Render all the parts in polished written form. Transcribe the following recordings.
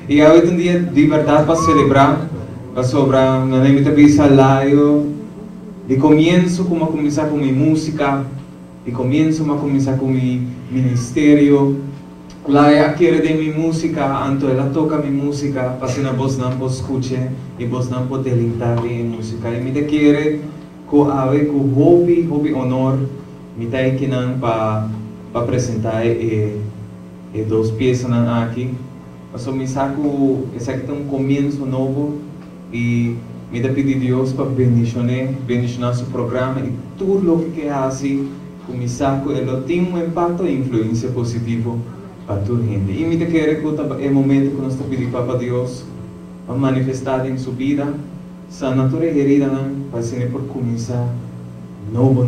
E hoje um dia de verdade para celebrar, para sobrar, não é muito bisa lá eu de começo como a começar com minha música, de começo a começar com meu ministério. Lá eu quero de minha música, anto ela toca minha música, para na voz não pode escutar e voz não pode delintar de música. E me de querer com ave com hobby honor, me tá aqui não para apresentar duas peças aqui. Mas me saco, esse aqui tem começo novo e me dá pedir Deus para bendicionar seu programa e tudo o que é assim, me saco, ele tem impacto e influência positiva para toda a gente. E me dá querer que é o momento que nós pedimos para Deus para manifestar em sua vida, essa natureza herida para ser por começar novo.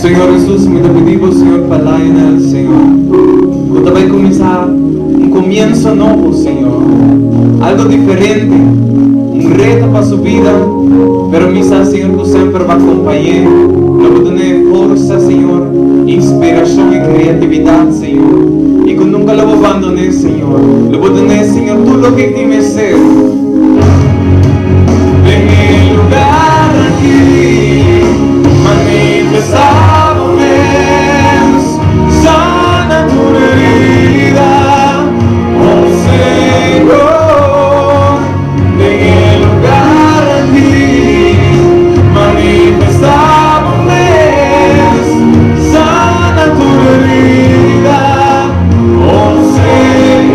Senhor Jesus, me pedimos, Senhor, para nele, Senhor. Eu também começar começo novo, Senhor. Algo diferente, reto para sua vida. Pero misa, Senhor, que sempre vai acompanhar. Não vou ter força, Senhor, inspiração e criatividade, Senhor. E que nunca lo vou abandonar, Senhor. Lo vou ter, Senhor, tudo o que tem que ser. Vem em lugar aqui, manifestar.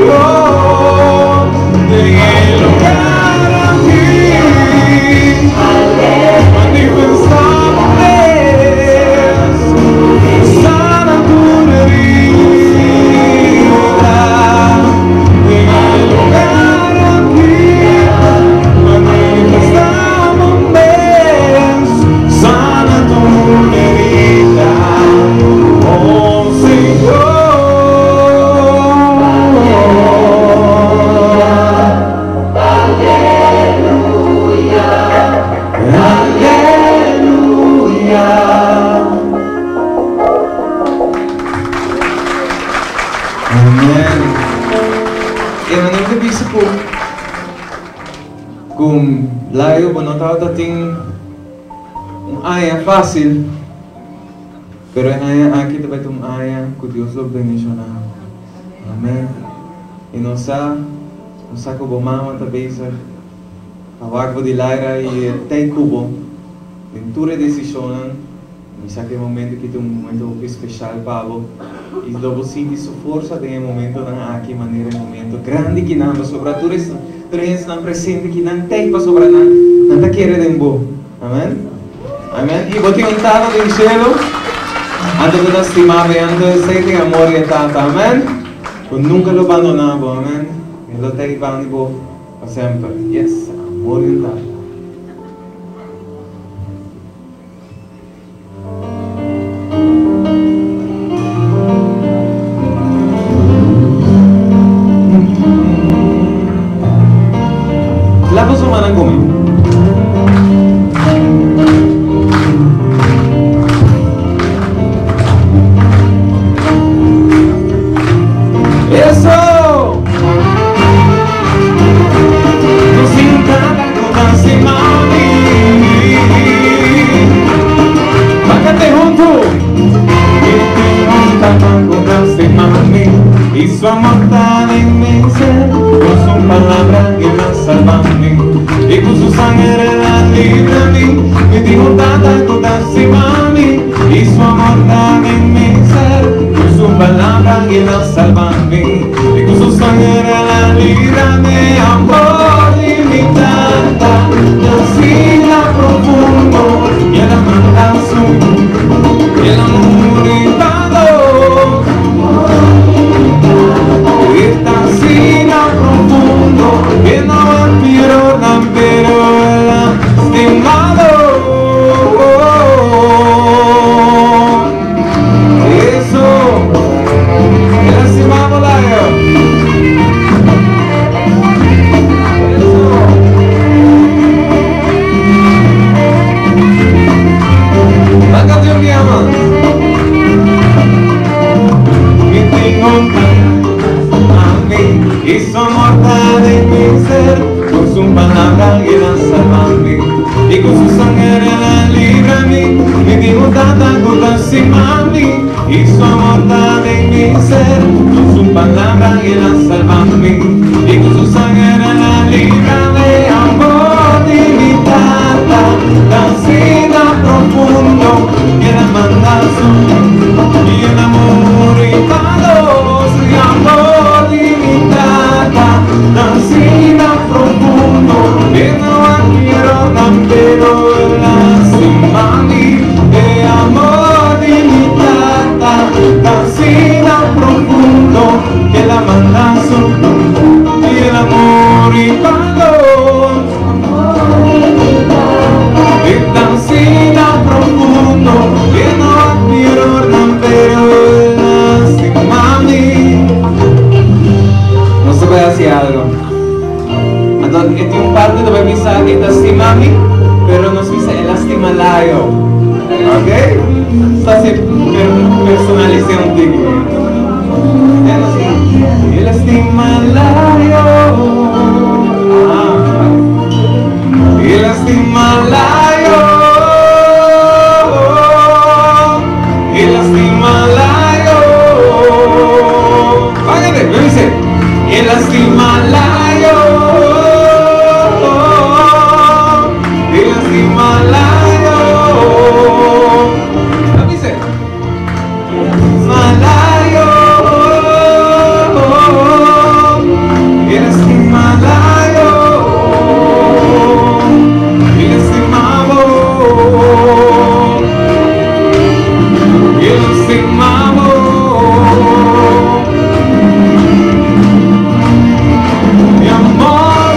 Senhor, tem lugar. Amen. E manem te bisa kung layo ba não tao tating aya fácil, pero aya aqui também tem aya que Deus lo bendicionar. Amen. E nossa ko bomama também sa awag di laira e tem cubo ventura decisionan mi sa que momento que tem momento especial pavo e dopo senti su forza tem momento na aqui maneira momento grande que não sobra turis não presente que não tem para sobrar não tá querer dembo. Amen. Amen. E boti un tano del cielo antes de lastimare antes de que amor e tanta. Amen. Nunca lo abbandonavo. Amen. E lo te rivango per sempre. Yes. Amor e tanta. Lapo sumanan kami. Eso. Nos encanta contarse mami. Bájate junto. Nos encanta contarse mami. Y su amor tan inmenso, con su palabra que me salva a mí. Y con su sangre la libra a mí. Me dijo tanta contarse mami. Y su amor tan inmenso, con su palabra que me salva a mí. Y con su sangre la libra de amor limitada. Nacida profundo y el amor azul. Y el amor limitado. Esta sina profundo que no quiero pero lastimado. Eso, el lastimado layo. Eso. La canción que amas. Que tengo y su amor de mi ser, con su palabra que la salva a mí, y con su sangre la libra a mí, me dijo tanta cosa sin mami, y su amor de mi ser, con su palabra que la salva a mí, y con su sangre la libra de amor limitada, tan sin profundo, que la manda su, y el amor y palos, y amor limitada, tan sin profundo, que no quiero tan pero lastimami, de amor limitada, tan sin profundo, que la manda su, y el amor y palos, de tan sin profundo, que no quiero tan pero lastimami. No se puede hacer algo. Entonces, este un parte dove mi sa che lastimami, pero no si se lastimalayo. Ok? Sta si personalicé un poco. El lastimalayo. El lastimalayo. El lastimalayo. Págate, me dice. El lastimalayo. El lastimalayo. Me dice. Malayo. El lastimalayo. El lastimado. El lastimado. Mi amor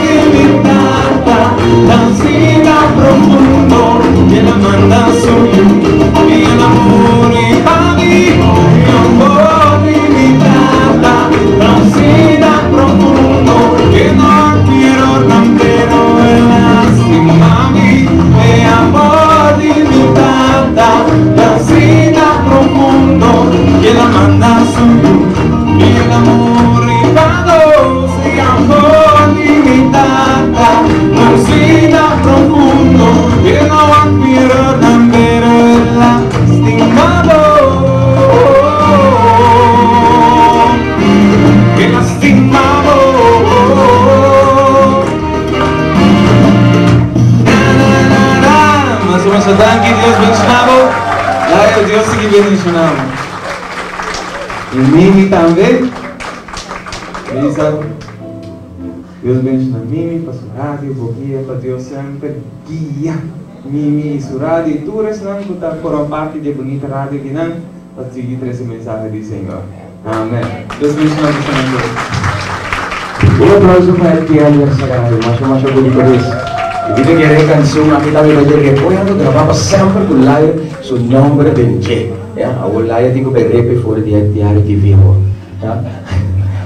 Mimi también. Lisa, Dios bendiga a Mimi, para su radio, boquilla, para Dios siempre guía Mimi y su radio. Y tú eres que por parte de bonita radio que no, para seguir ese mensaje del Señor. Amén. Dios bendiga a Un aplauso para el que aniversario, más bonito es. Y dice que hay canción, aquí también hay recuerdo que nos va a pasar por live su nombre benche. Ahora live digo que repe fuera de diario de vivo.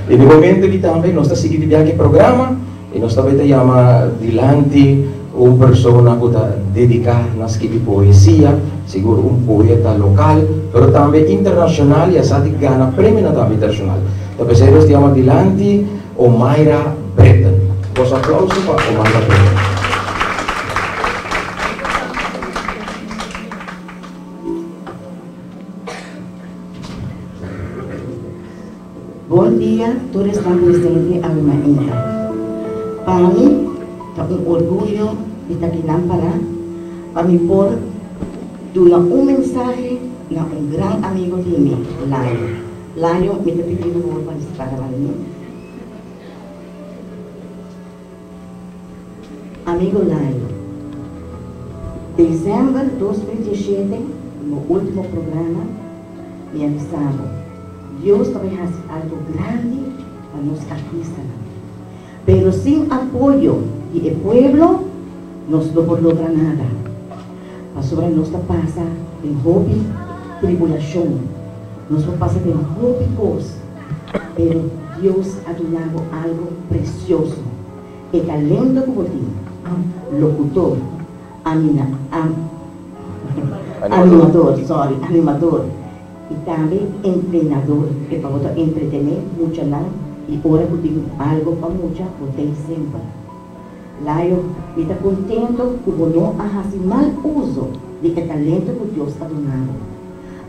E no momento que também nós está seguindo aquele programa e nós também te chama dilante uma pessoa que está dedicada na escrita poesia, seguro poeta local, mas também internacional e essa ganha prêmio também internacional. Então, nós te chama dilante Omaira Breton. Os aplausos para Omaira Breton. Bom dia, todos estão presentes ao Maíta. Para mim, é orgulho de estar aqui para me pôr dar mensagem a grande amigo de mim, Laio. Laio, me está pedindo para participar da minha. Amigo Laio, dezembro de 2017, no último programa, me avisaram. Deus também faz algo grande para nos artistas. Pero sin apoio do pueblo, nós não podemos lograr nada. A sobre nós passa em hobby, tribulação. Nós passa em hobby coisa. Pero Deus ha dado algo precioso. O talento que você tem, locutor, animador. E também treinador, que para você entretener muito lá e ora que digo algo para muito, você sempre. Lá eu estou contente que você não faz mal uso do talento que Deus está dando.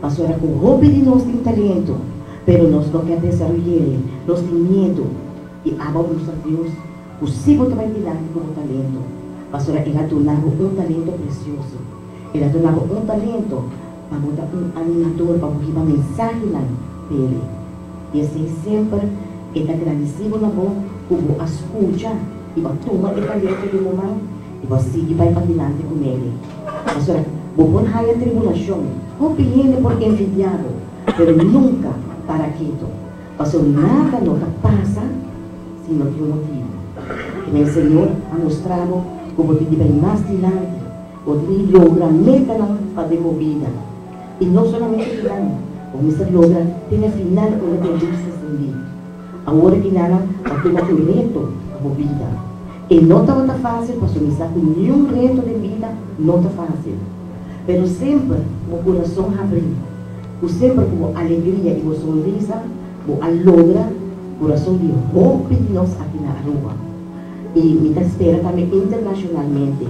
Mas agora com o hobby de nós tem talento, mas nós não queremos desenvolver, nós temos medo. E amamos a Deus, possível também tirar com o talento. Mas agora Ele ha dado talento precioso. Ele ha dado talento para botar animador, para ouvir uma mensagem lá dele. E assim sempre, ele está agradecido na mão, que você escuta e vai tomar o talento do momento e vai seguir para adiante com ele. Mas agora, você pode ter a tribulação, não viene por envidiado, mas nunca para quieto. Mas nada não passa se não tem um motivo. E o Senhor ha mostrado que você deve ir mais adiante, você logra meta para a vida. E não somente final, o Mr. logra tem final o que Deus está agora que nada vai ter um reto a vida. E não está fácil, porque o Mr. com nenhum reto de vida não está fácil. Mas sempre o coração abre, sempre com alegria e com sorriso, você logra o coração de hope de nós aqui na rua. E me espera também internacionalmente.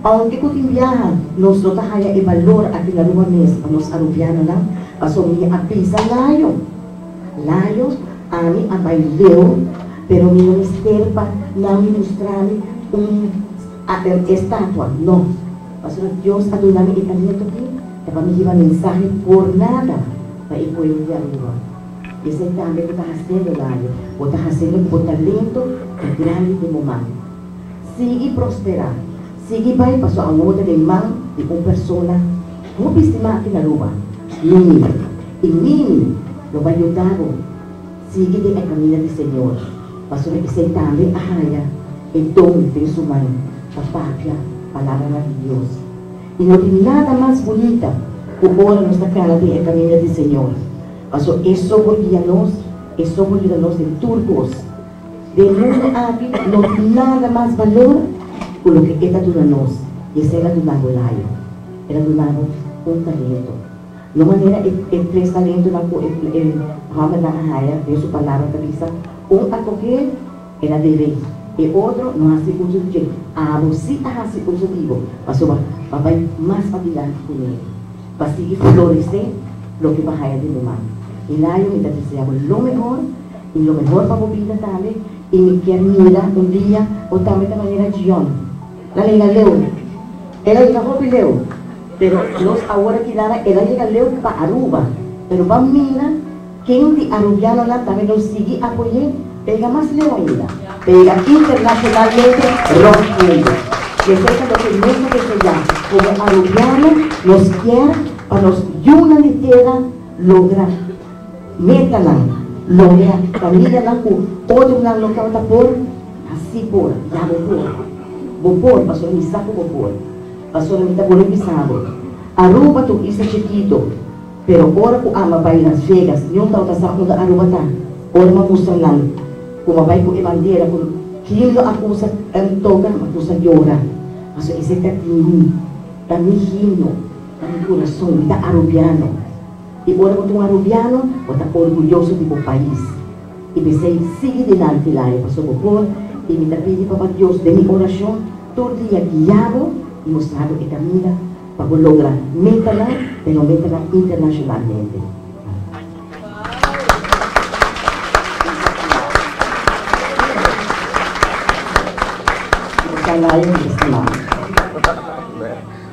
Aunque cotidiana nós não temos o valor aqui na rua mesmo, nós arubianos lá, mas o meu apisa laio, a mim abaileu, pero me não esterpa, não me mostrar estátua, não. Mas Deus ha dado o talento aqui, para me dar mensagem por nada para o povo de rua. Esse é também o que está fazendo laio, o que está fazendo por talento grande de momento. Sigue prosperar. Sigue vai para a moda de mão de uma pessoa muito estimada aqui na rua. Mimi. E Mimi não vai ajudar. Sigue de caminho do Senhor. Para que você também arranha o dom de sua mãe. A pátria, a palavra de Deus. E não tem nada mais bonita que ora nos cara de caminho do Senhor. Mas isso volta nós, isso volta nós em turcos. De mundo aqui não tem nada mais valor por lo que está dando nós, e esse era do lago laio, era do lago talento. De maneira, três talentos na rama da raia, de sua palavra cabeça, acolher era de rei, e outro não há uso de você há uso de mas vai mais adiante com ele, para seguir florescer lo que vai de humano. E laio me deseamos lo melhor, e lo melhor para a vida também, e me quer mirar dia, ou também da maneira de John. La liga leu, ela liga hobby leu, pero nós agora que nada, ela liga leu para Aruba, pero vamos mirar quem de Arubiano lá também nos sigue apoiando, pega mais leão ainda, pega internacionalmente rotundo. Que seja lo que mesmo que seja, como Arubiano nos quer para nos una inteira lograr, meta lá, lograr, família lá com outro lá local da por, assim por, já vou por, passou me saco vou por, passou me tá por pisado. Aruba tu isso é chiquito. Pero ora ko ama vai Las Vegas, yung tao sa kung Aruba ta, ora mamusan lang, kung mabay ko ibandera, kung kilo ako sa toga, ako sa yora. Kaso isa ka tingin, kami himno, kami corazón, ita Arubiano. E ora ko itong Arubiano, o ta orgulloso di po país. E pensei, sige dinante lá, eu passo por, e me tapili para Deus de mi oración, todo dia guiado e mostrado e camina, para lograr métala, pero métala internacionalmente.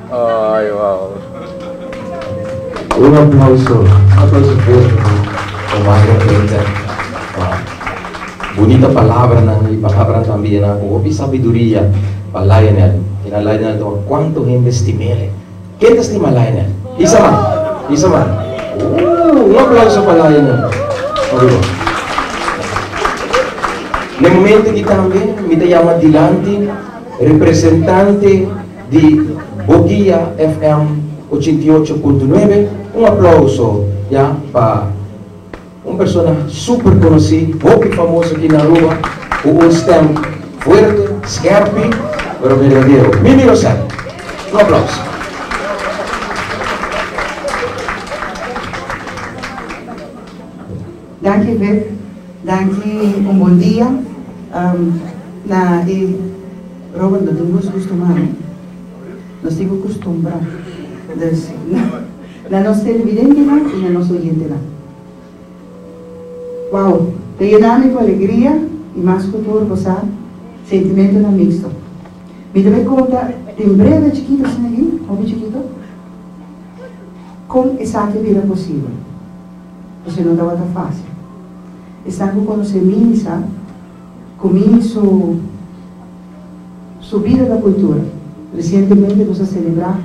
Ay, wow. Un aplauso fuerte con Mario Peter. Bonita palabra y palabra también, con sabiduría para Lionel. Y la Lionel, ¿cuánto gente estimele? ¿Quién te estima Lionel? Isa man. Un aplauso para Lionel. En el momento que también me llama adelante, representante de Boguía FM 88.9, un aplauso ya para una persona súper conocida, muy famoso aquí en Aruba, con un stem fuerte, scarpi, pero verdadero. Mimi Rosario, un aplauso. Dank je, Web. Dank je, un buen día. Robert, no tengo acostumbrado. Nos tengo acostumbrado. Na nos televidente y na nos oyente. Wow, te llename con alegría y más cultura pasar, sentimiento no mixto. Me debe contar, en breve chiquito, sin aquí, o muy chiquito, como esa que vida posible. Você não estava tão fácil. Está quando se inicia, começa a vida da cultura. Recentemente nós celebramos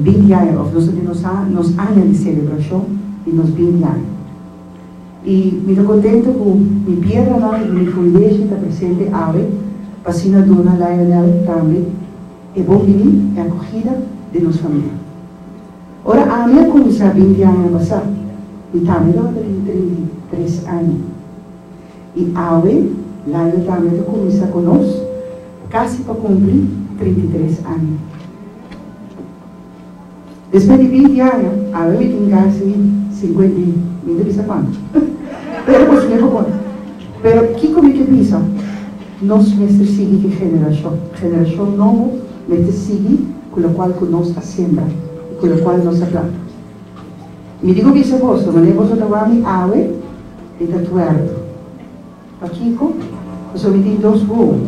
20 anos, nos anos de celebração e nos 20 anos. E me estou contente com minha piedra lá, e minha fundeixa está presente, ave, para a dona Lionel também, é bom vir, é acolhida de nossa família. Ora, a minha começou 20 anos a passar. E também eu tenho 33 anos. E Aue, lá eu também começo conosco, quase para cumprir 33 anos. Depois de 20 anos, Aue tem quase 50, não sei quanto. Pero pues me vou contar. Pero que como que pensa? Nós mestres seguir que geração nova, mestres seguir com o qual nós sembra, com o qual nós planta. Me digo que se posso, mas eu posso tomar minha água e tatuado. Aqui, eu só me tenho dois ovos.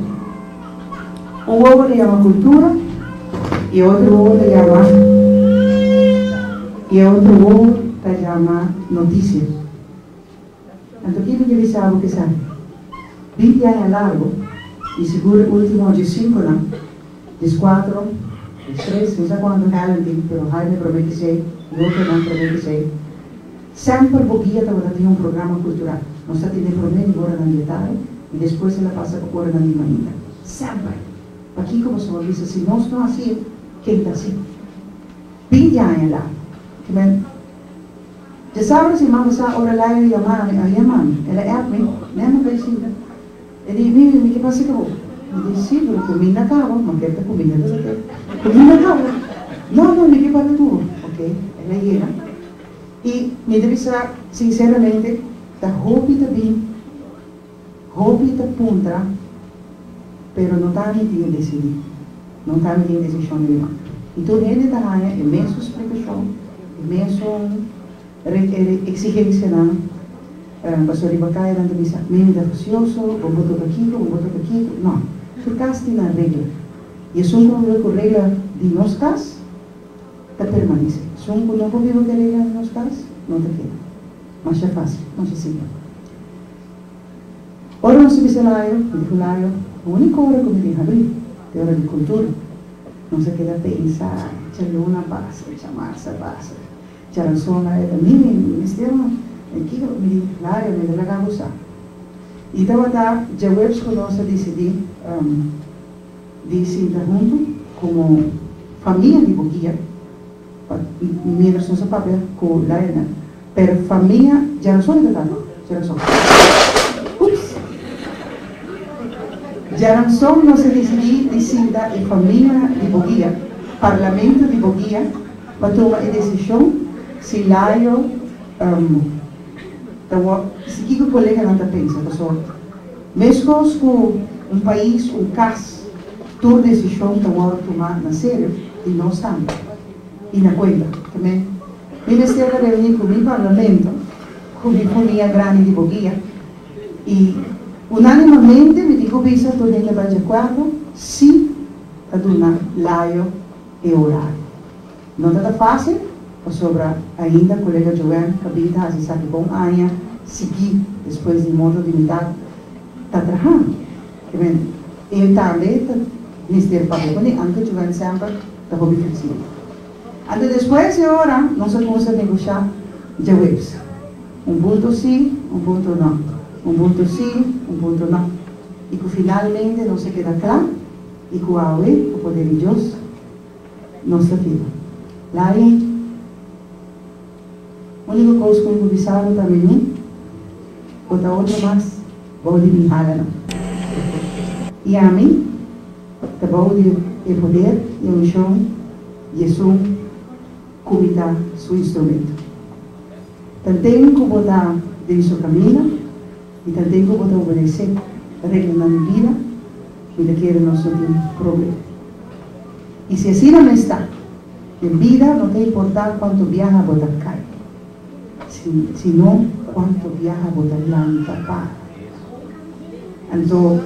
Um ovo se chama cultura e outro ovo se chama notícias. Então, aqui me sabe que sabe. 20 anos largo e seguro o último de 5 anos, de 4, de 3, não sei quanto realmente, mas Jaime promete ser. E outro não promete ser. Sempre Boguía tem programa cultural. Nós temos problema agora na dieta e depois ela passa por na minha ainda. Sempre. Aqui, como se diz, se nós não assim, quem está assim? 20 anos lá. Já sabe se vamos a orar lá e chamar a minha mãe. Ela é a mim, nem me precisa. Ele diz, me que passa que eu vou. Eu disse, sim, porque comida acaba, mas quer que comida acaba. Não, me que para tudo. Ok? Ela llena. E me deve ser, sinceramente, da roupa também, roupa da punta, pero não está me tinha decidido. Não está me tinha decisão nenhuma. Então, ele está aí, imensa explicação, imensa exigência, não? Pastor Ibacai, ele disse, meio da ocioso, vou botar aqui, não. Por causa tem a regra. E isso não é com a regra de nós casos, está permanece. Se não convive com a regra de nós casos, não está queda. Mas é fácil, mas é simples. Ora não se dice Laio, me dijo Laio, a única hora que me dijo abrir, de hora de cultura, não se queda a pensar, a luna passa, a marça passa, a razão é da minha, me estima, aqui me dijo Laio, me deu a gostar. Então, já webs que nós decidimos de sentar junto, como família de Boquia, mientras não se papel com Laio, pero família, já não sou de tanto, já não sou. Já não só nós decidimos de sentar em família de Boquia, parlamento de Boquia, para tomar a decisão se Laio, se que o colega não pensa, pessoal, mesmo com país, caso, toda decisão que agora tomar na sério, e nós estamos, e na conta também. Eu estive a reunir com o meu parlamento, com a minha família grande de Boquia, e unanimemente me digo que estou dentro de acordo se a dona Laio é horário. Não está fácil, sobre ainda o colega João, que habita a cidade com a Ania, seguir depois de modo de mitad, está trabalhando. Eu também, Ministério Público, antes de João sempre, está flexível. Até depois de hora, nós vamos negociar de webs. Ponto sim, ponto não. Ponto sim, ponto não. E que finalmente não se queda claro, e que o AOE, o poder de Deus, não se tira. Lá é a única coisa que eu conversava também, outra mais, vou de minha e a mim, tá bom de poder, e o chão, e isso, cuidar seu instrumento. Também que botar dentro do seu caminho, e também que botar obedecer a regra na minha vida, e daquele não tem problema. E se assim não está, em vida não tem importar quanto viaja a botar cai, senão quanto viaja a botar lá em tapar. Então,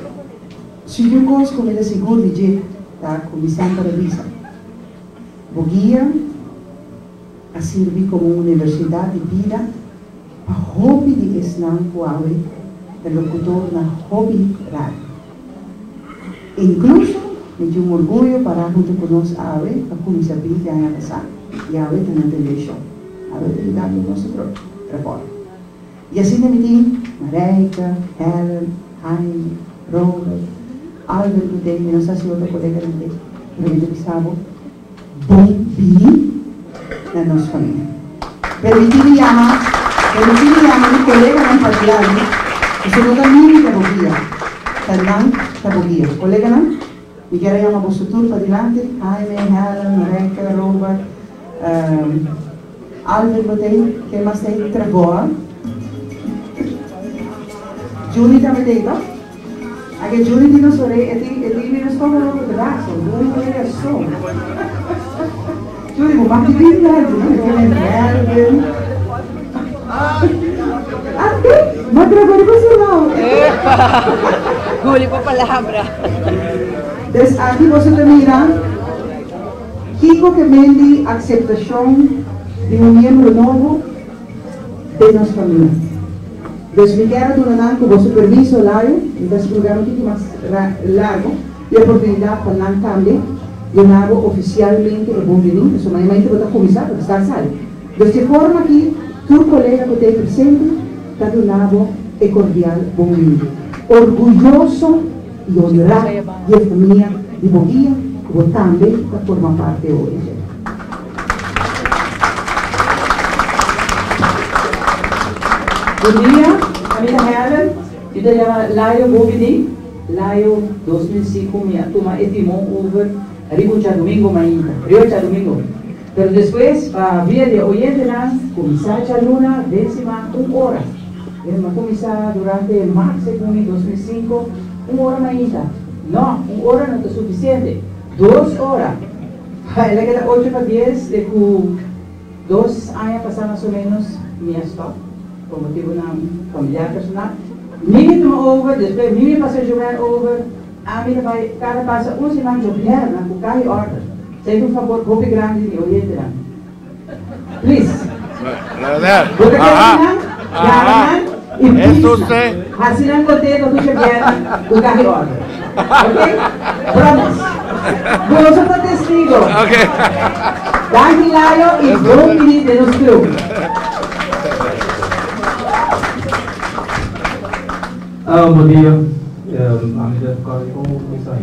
se eu gosto como ele seguro de jeito, tá? Começando a revisar. Boquia a servir como uma universidade de vida para hobby de Islam Huawei, de locutor na hobby rádio. Incluso, me dio um orgulho para junto conosco a AWE, a comissão de ano passado, e a AWE tem na televisão. A AWE tem dado o nosso trabalho. E assim me tem Mareika, Helen, Jaime, Robert, Albert, que tem, não sei se outro colega não tem, mas eu pensava, bom vir na nossa família. Permitir-me chamar um colega não partidário, que se não dá mínimo da Boquia, da Boquia. Colega não? E quero chamar você tudo para adiante, Jaime, Helen, Mareika, Robert, Albert, botei, que mais tem? Trevor. Julie também tem, tá? Aqui Julie não sorri, ele não está falando de braço, não é só. Julie, vou partir de verdade, né? Aqui, mas trabalho com você não. Huli pa palabra. Desde aqui você mira, Kiko que vende aceitação de um membro novo de nossa família. Desde que era durante com o permisso lá, então esse programa aqui mais largo, e a oportunidade para lá também, donava oficialmente o bom vinho, isso mais vou estar começando, porque está saindo. Dessa forma que tu colega que tem presente, está donando e cordial bom vinho. Orgulhoso e honrado de família de Boquia, que também está formando parte hoje. Bom dia, amiga Helen. Eu te chamo Laio Bobidi. Laio 2005 me toma timão over Ribucha Domingo Mainta, Riocha Domingo. Pero después, para via de oyente, começar a luna, décima, 1 hora. Ele começar durante março de 2005, 1 hora Mainta. Não, 1 hora não é suficiente. 2 horas. Ela queda 8 para 10, de que 2 anos passar mais ou menos minha stop. Por motivo na familiar personal. Mimi toma over, depois Mimi passa a jogar over. A mim vai, cada passa semana de jogar, na cucai order. Seja um favor, roupa grande de oriente. Please. Garaman e Eso Pisa. sé. Assim não contento do Xavier do carro. Ok? Promise. Vamos a testigo. Okay. Dahil layo e bom menino de nos clube. Bom dia. Amiga, como comissão?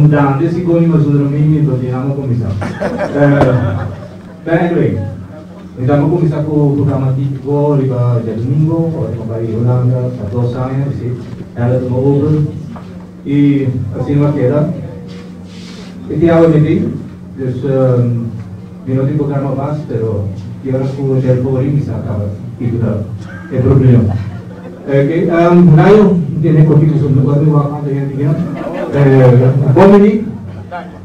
Dando esse gol mas o domingo do dia não comissão. Anyway, então vamos começar com o programa típico de domingo, onde vai Holanda, a 2 anos, ela tomou over e assim vai quedar. Este é o meeting, não tem programa base, pero agora com o gel favorito se acaba isso é problema. Okay, ngayon, hindi na ko dito sa lugar ng mga kanta yan tingnan. Bomini,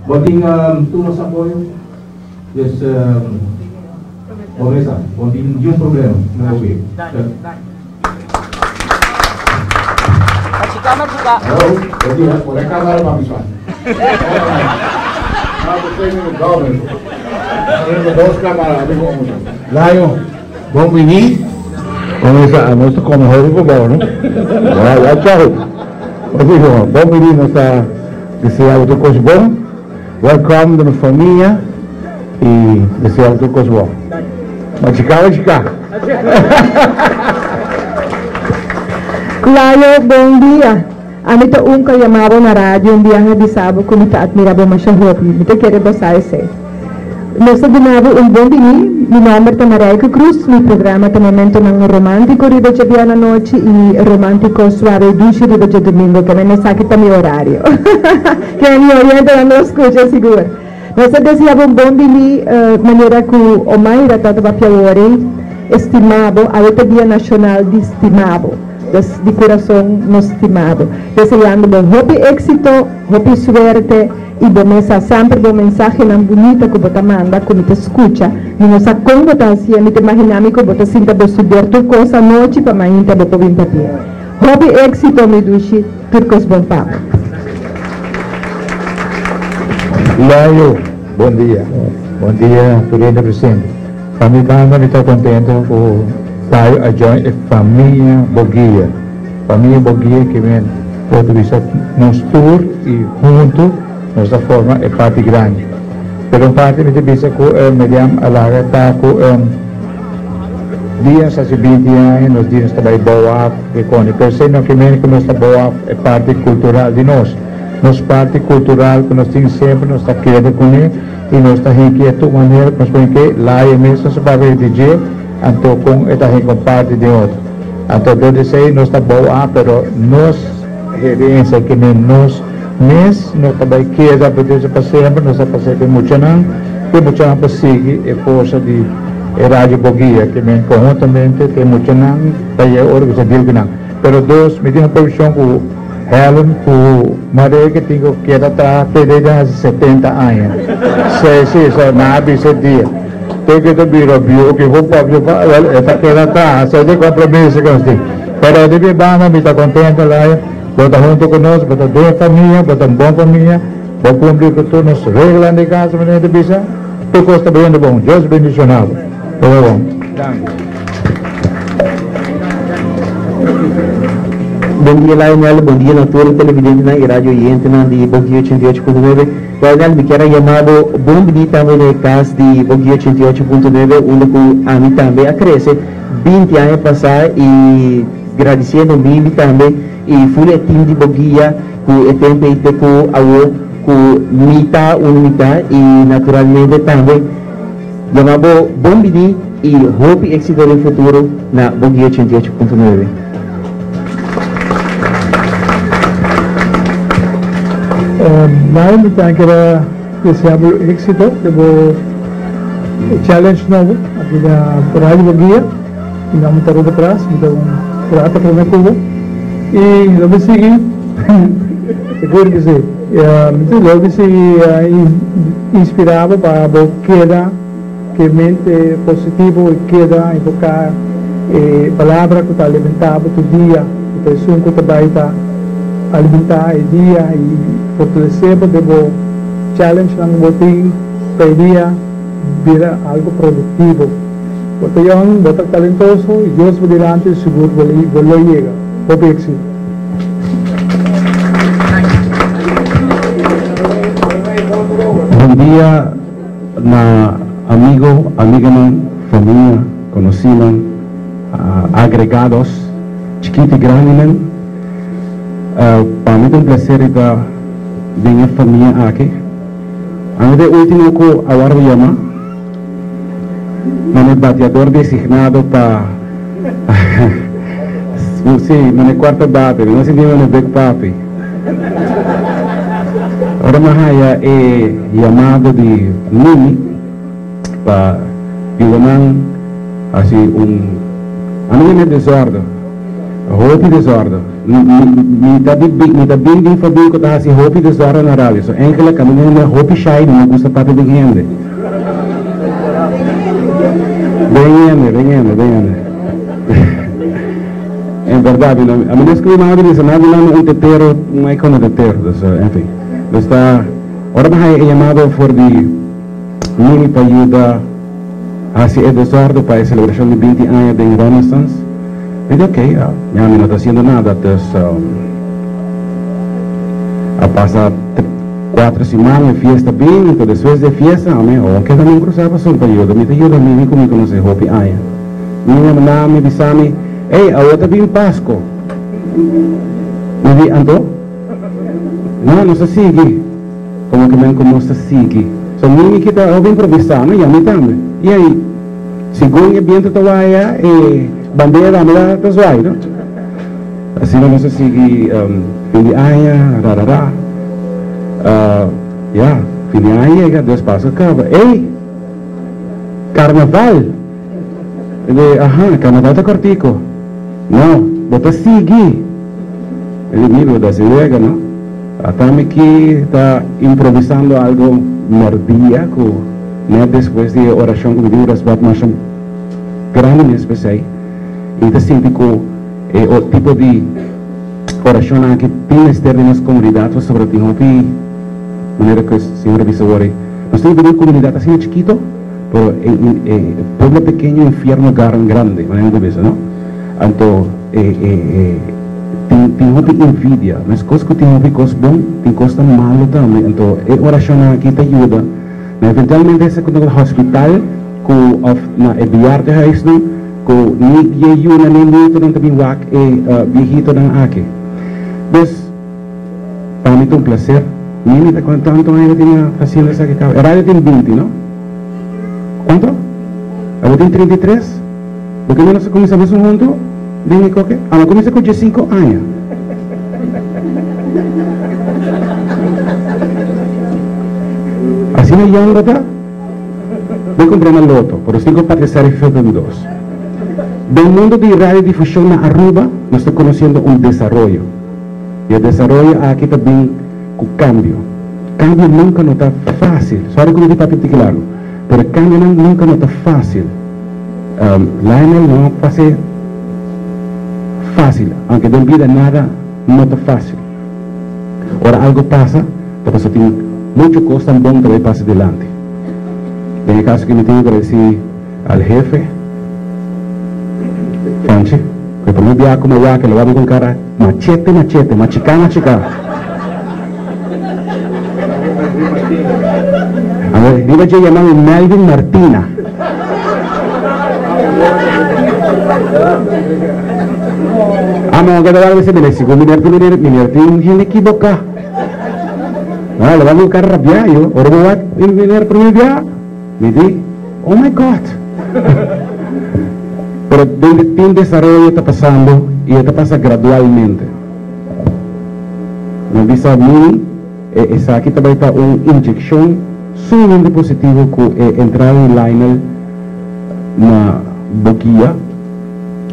boting tunos sa apoyo. Yes, Omesa, boting yung problema na okay. Machika. Oh, jadi boleh kamar Pak Biswan. Aku pengen gaul. Ada dos kamar, ada mau. Layo, bom ini. Começa a nossa como roupa bom, né? Vai, tchau. Bom menino está deseando tudo coisa bom. Welcome da família e deseando tudo coisa bom. Mas chica. Layo, bom dia. Amito ka llamado na rádio um dia de sábado como está admirado mas hopi. Mito quero botar esse. Nós admiramos bom dia. Meu nome é Mareika Cruz. Meu programa é momento ng romântico riba de dia na noite e romântico suave dulce riba de domingo que não sabe também horário. Que é meu oriente não escuta seguro. Nós desejamos bom dia maneira que o mais ratado para pior estimado a outra dia nacional de estimado. De coração nos estimado. Desejando bom éxito, suerte e bom sempre bom mensagem na bonita que você manda, como te escuta, nossa convotação, me imaginamos que você sinta de estudar tua coisa à noite para amanhã te botar bem papel. Hobby éxito, me duche, turcos bom papo. Layo, bom dia, Turenda presente. Família, eu estou contente com tayo adjoin e família Boguia. Família Boguia que vem pode visitar nos tour e junto nossa forma é parte grande. Pero parte me bisa ko mediam alaga ta ko dias sa 20 anos nos dias tabay bawaf e koni perse no que men que nos bawaf é parte cultural de nós. Nos parte cultural que nós temos sempre nos está querendo com ele e nós está inquieto maneira nós põe que lá é mesmo se para DJ anto com esta com parte de outro. Anto do sei nós está boa pero nós referência que nem nós mês nós também quer poder para sempre nós a fazer que muito não para seguir a força de Rádio Boguia que men conjuntamente que muito não daí organiza dele não. Pero dos me deu uma posição com Helen com Maria que tenho que era tá desde 70 anos. Se na esse dia tem que ter bio que vou para essa que era tá se de compromisso com você. Pero deve banda me está contente lá. Bota junto conosco, bota boa família, bota boa família, vou cumprir com todas as regras de casa, mas não bisa. Tu costa bem bom, Deus bendicionado. Tudo bom. Bom dia, Lionel. Bom dia a todos os televidentes na rádio oyente de Boguia 88.9. Lionel, me quero chamado bom dia também na casa de Boguia 88.9, onde a mim também acresce 20 anos passar e agradecendo mim também e full team de Boguia com o tempo e com a com mita unita e naturalmente também chamado bom dia e hope éxito no futuro na Boguia 88.9. Now me tangira deseable éxito debo challenge novo aqui na Rádio Boguia e não muito ruim atrás então trata para me cubo e logo seguir seguro que sim logo seguir inspirado para queda que mente positivo e queda invocar palavra que está alimentado todo dia que pessoa que está alimentar o dia e fortalecer devo challenge ng voting para dia vira algo produtivo bota young, bota talentoso, y Dios por delante, seguro lo llega. Hope éxito. Buen día, na amigo, amiga, familia, conocidos, agregados, chiquito y grande. Para mí es un placer estar en la familia aquí. A mí, último que ahora llama, el bateador designado para. Sí, el cuarto bate, no se llama el Big Papi. Ahora más allá he llamado de Mimi para ayudar así a mí me desorden, hopi desorden. Me está bien fácil que está así hopi desorden na radio. So enkele caminho na hopi shy não gusta parte de gente. Venham. É verdade, a mim escrevi uma hora disso, nada lá no tetero, um ícone de tetero, enfim. Está, ahora me he llamado por de Mimi para ayudar a hacer desorden para la celebración de 20 años de Renaissance. Y dije, ok, ya no está haciendo nada, entonces a pasar 4 semanas de fiesta bien, entonces después de fiesta, aunque también cruzaba son para ayudar, me ayuda a mí como conoce Hopi Aya. Me dice a mí, hey, ahora bien Pasco. Me dice, ¿ando? No se sigue. Como que me como se sigue. So, Mimi que está improvisando, y a mí también. Y ahí, según el viento todavía, bandera, me da todo ahí, ¿no? Así no se sigue, fin de año, fin de año llega, despacio acaba. ¡Ey! Carnaval. Carnaval está cortico. No, vos sigue. Ele mira da llega, ¿no? Hasta que está improvisando algo mordíaco, ¿no? Después de oración con Dios, va más grande especial. Y te siente que o tipo de oración que tienes en las comunidades sobre ti, ¿no? De manera que el Señor dice ahora, no estoy en una comunidad así chiquito, pero pueblo pequeño, infierno grande, ¿no? Entonces, tem envidia, mas coisas que tem coisas bom, tem coisas malo também. Então, a oração aqui te ajuda. Eventualmente, esse quando no hospital, na enviar de huis não, com nem ajuda nem muito não também wak viejito não aqui. Então, para mim é um prazer. Mimi está contando então ele tinha fazendo essa aqui. A rádio tem 20, não? Quanto? Ela tem 33. Porque nós começamos juntos. Dime que ela começa com 15 anos. Assim não é tá? Vou comprar uma loto, por os 5 participantes de 2. Do mundo de radiodifusão na Aruba, nós estamos conhecendo desenvolvimento. E o desenvolvimento aqui também com cambio. Cambio nunca não está fácil. Só que eu digo particular, mas cambio nunca não está fácil. Lionel não vai ser fácil, aunque de vida nada no está fácil. Ahora algo pasa, porque eso tiene muchas cosas buenas que pasa adelante. En el caso que me tengo que decir al jefe, Fanche, que por mi día como ya, que lo vamos con cara machete, machica. A ver, iba yo llamado Melvin Martina. No, que te va a decir, si con mi gente equivoca. No, le vamos a buscar rabiar yo. Ahora voy a venir por mi día. Me di, oh my God. Pero donde un desarrollo está pasando y está pasando gradualmente. Me dice a mí, esa aquí también está una inyección sumamente positiva que entrar en liner na boquilla.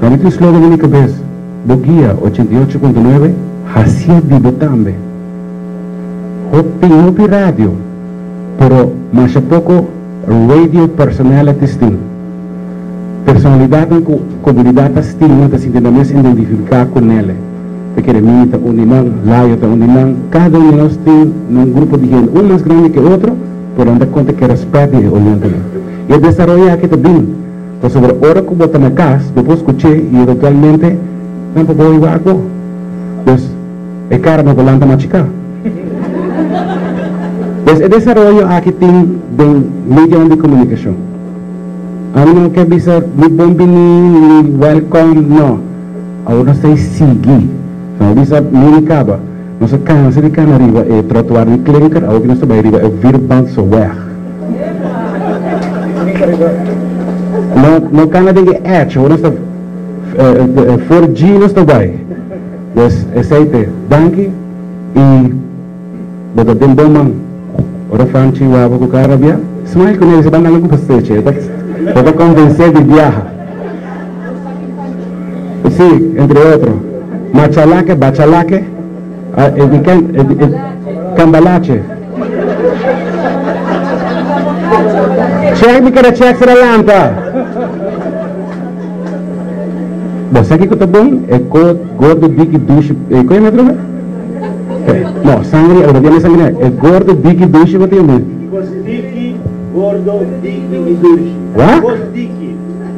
Ahorita es lo de mi cabeza. Boguia 88.9, hacia vivo também. Hopi rádio, pero mais a pouco radio personalities tem. Personalidade com comunidade estima, se tentamos identificar com ele. Porque mim está um imã, Laio está um imã, cada um de nós tem um grupo de gente, um mais grande que o outro, por onde conta que respeita e olhando. E o desenvolvimento aqui também, Pues sobre hora que botan a casa, después escuché y eventualmente tampoco voy a algo. Pues el cara me volanta machicar. Pues el desarrollo aquí tiene de medio de comunicación. A mí no que avisar ni bombini ni welcome, no. Ahora se sigue. No avisa ni caba. No se cansa de can arriba el trotuar ni clínica, ahora que no está arriba el virband so weg. No kan de edge, ahora está 4G no está bij. Dus aceite, dankie y botar den bomang. Ora Franchi wa ko karabia. Smile ko ne se ban nang ko pasteche. Para convencer de viaje. Sí, entre otros. Machalaque, bachalaque, cambalache. Check me kada check sa lanta. Você aqui que tá bom é gordo big douche. Qual é metro? Não, sangue, agora tem sangue. É gordo big douche o que tem? Gordo big douche. What?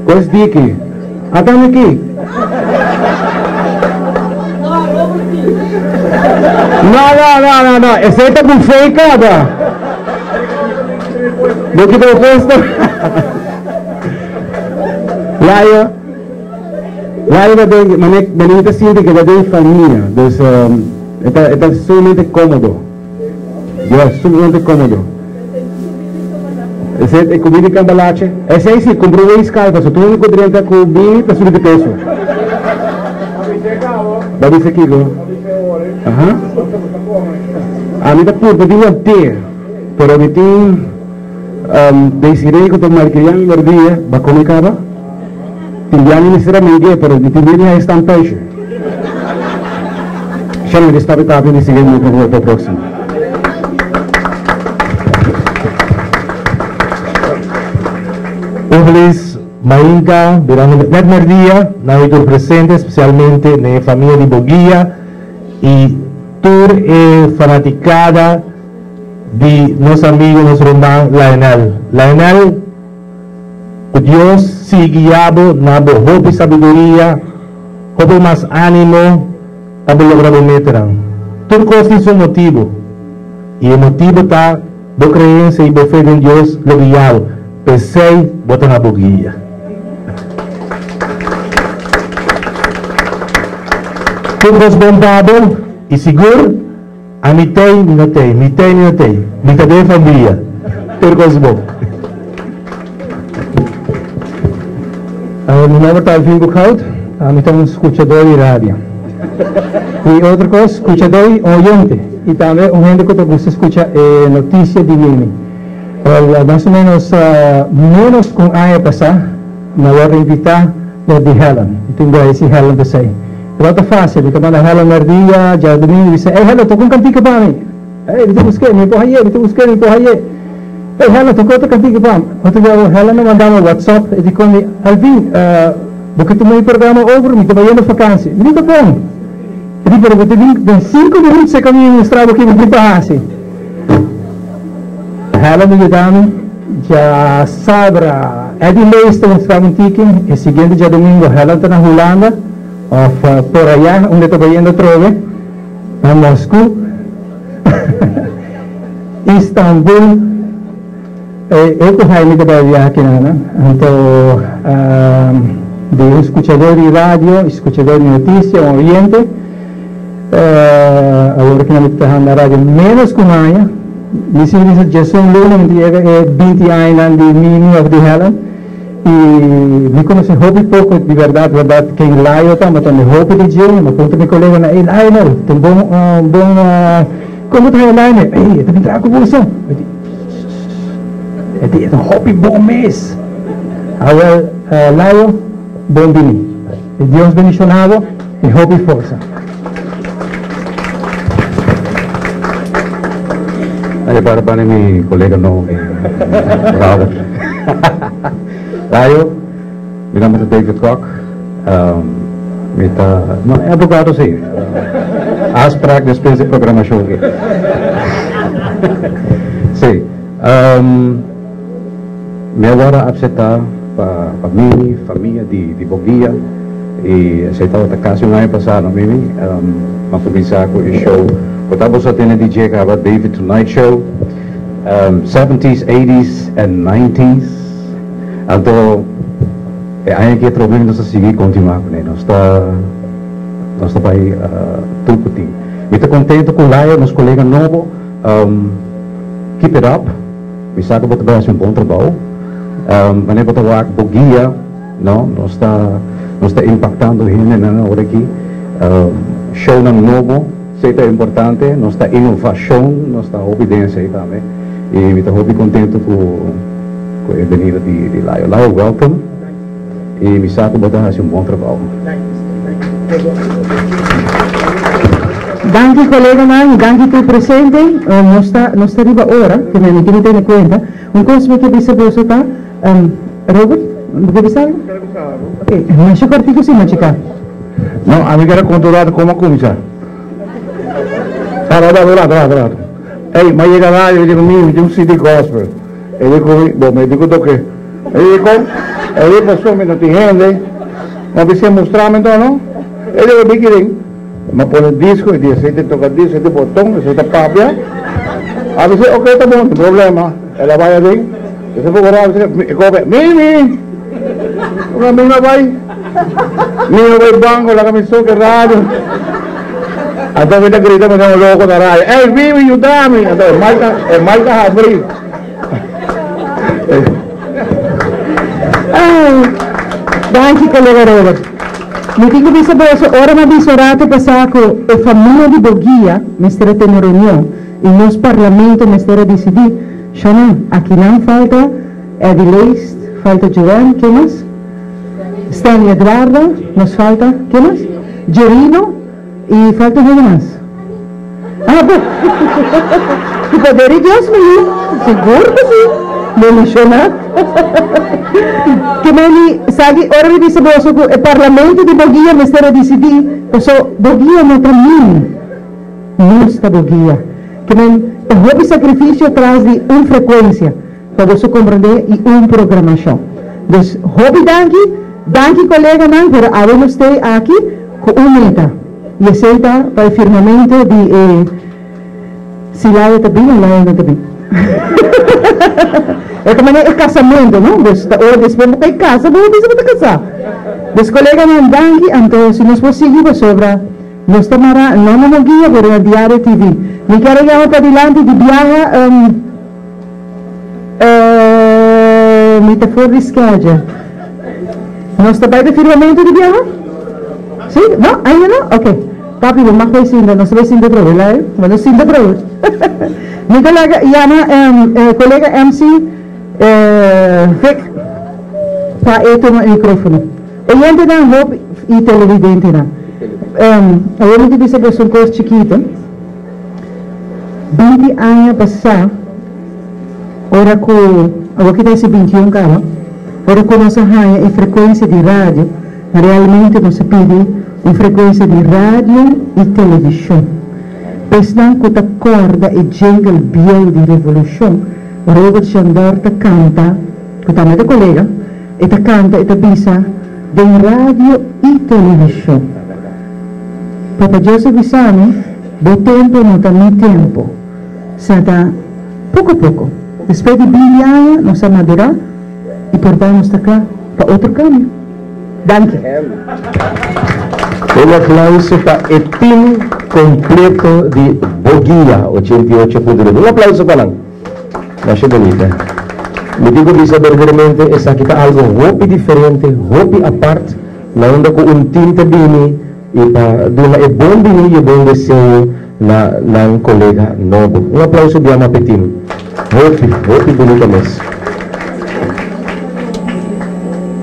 Gosdiki. Até aqui. Não. Esse aí tá com fake, cara. Do que eu posto? Laio manita siente que va de familia, entonces está sumamente cómodo. Sumamente cómodo. Ese es comida de cambalache. Ese ahí sí, compró una escalpa, so tú no encontrarías con bien, te sube de peso. Va a decir kilo. Ajá. A mí te puedo divertir, pero me tengo decidí que tomar que ya me día va a comer cava. Tindiani necessariamente, pero me tengo a estampation. Ya me está betando y sigue para el próximo. Feliz Mainga, verano net merdia, navitur presente, especialmente na família de Boguia e tur fanaticada de nosso amigo, nosso irmão Lionel. Lionel, o Deus se guiado na boa e sabedoria, hope mais ânimo, para lograr o metrão. Tudo tem seu motivo, e o motivo está da crença e da fé em Deus, lo guiado. Pensei, bota na Boguia. Tudo bombado e seguro, a mitei, minotei. Mitei de família. Tudo bom. Meu nome é Talvin Bucaut, eu um escutador de rádio. E outra coisa, escutador e oyente. E também gente que gosta de escutar notícias de mim. Mais ou menos menos com a ano passado, na hora de invitar de Helen. Então, esse Helen para sair. Não é fácil, porque quando a Helen merdia, já domingo, disse: Ei, Helen, estou com cantiga para mim. Ei, me busquei, me empurra aí. Ei, Helen, estou com outra cantiga para mim. Outro dia, Helen me mandava WhatsApp e disse: Alvin, porque tu me programa over, me estou indo vacância. Me disse: bom. Eu disse: eu tenho 5 minutos de caminho no estrada que me preparasse. Helen me ajudando, já sabra, Eddie Leicester estava em Tiking, e seguinte dia domingo, Helen está na Holanda, por allá, onde estava indo trove, a Moscou, Istambul, eu com Jaime estava viajando, então, de escuchador de rádio, escuchador de notícia, Oriente, agora que não está na rádio, menos com amanhã. Disse Jason Luna, me 20 anos de mini of the Helen, e me conhece hobby pouco de verdade, que em Laio está, mas também hobby de dia, mas conta meu colega na Lionel, tem bom, como está Lionel? Ei, eu também trago com você. É um hobby bom mês. Agora, Laio, bom dia. Deus bendicionado e hobby força. Para mi colega no Robert. Layo, mi nombre es David Koch. No, é abogado sim. Asprac después de programación. Sí. Me agora aceptar para Mimi, família de Boguia. E aceitava a casa um ano passado, Mimi. Vamos começar com o show. Estamos a ter DJ que era David Tonight Show. 70s, 80s and 90s. Então, aí que problema nós seguir continuar com ele. Nós está vai tudo tem. Eu estou contente com o Laio, nosso colega novo. Keep it up. Me sabe que você faz bom trabalho. Mas você vai Boguia, não? Nós está impactando ele na hora aqui. Show novo, isso é importante. Nós está inovação, nós está obediência aí também. E eu estou muito contente com a venida de Laio. Laio, welcome. E me sabe que você faz bom trabalho. Danke colega Nang, danke tu presente, non sta arriva ora, che mi tenete conta, un consiglio che vi sapevo sopra, Robert, che vi sai? Ok, ma c'è partito così, ma c'è qua. No, a mí que era controlado como comienza. Claro. Hey, me llega la yo digo, mí, yo un CD gospel. Y digo, me digo toque. Y digo, pasó, me no te gente. No me mostrarme entonces, ¿no? Y digo, ¿qué quieren? Me pone el disco y dice, este toca el disco, este botón, este papia. A veces, ok, está bien, no problema. Ella vaya bien. Ese poco raro, dice, Mimi. Una misma va ahí. Mimi va al banco, la camisó, que raro. Entonces me grita, me tengo loco de raya. Hey, Mimi, ayúdame. Entonces, marca abrir. Danke colega Robert. Mi dico che sapevo, ora mi avvisorato passato e famiglia di Boguia, mi starete in riunione, il nostro Parlamento mi starà decidir, Shana, aqui não falta, Edileist, falta Joan, que mais? Stanley Eduardo, nos falta, que mais? Gerino, e falta quem mais? Ah, bom, que poder de Deus, menino, seguro que sim. Mencionar que me sabe ora me disse você que o parlamento de Boguia me está a decidir porque Boguia não está mim não está Boguia que me houve sacrifício atrás de uma frequência para você compreender e uma programação então houve danke colega não pero agora estou aqui com uma meta e aceita para o firmamento de se lá está bem ou lá não está bem é como é casamento, não? Ou depois não tem casa, mas depois vai casar. Os colegas não danke, então se nós conseguimos sobre nós tomara não na guia, mas na Diário TV. Me quero ir para adiante de viaja me está fora de schedule. Nós está de firmamento de viaja? Sim? Não? Ainda não? Ok. Papi, vamos mais ainda, nós vamos ainda para lá, vamos ainda para lá. Mi colega llama colega MC Vic para tomar el micrófono. Ella entiende hope y televidente. Ahora me dice que es un cosa chiquita. 20 años pasados, ahora que está ese 21 cara, ahora con esa haya y frecuencia de radio, realmente nos pide una frecuencia de radio y televisión. Pesnan que ta corda e jingle biel di revolution, Robert Chandor ta canta, que ta meta colega, e ta canta e ta bisa de radio e televisão. Papa Joseph Bisani, do tempo não tá nem tempo. Senta pouco a pouco. Depois de 20 anos, nós vamos madurar e portamos cá para outro caminho. Danke. Un aplauso para el team completo de Boguia 88.9. Un aplauso para él. Gracias, bonita. Me digo que verdaderamente es aquí algo muy diferente, muy aparte. Na onda con un team de bini y para dar el buen bini y el buen deseo na un colega novo. Un aplauso de ama petim. Muy bonito mes.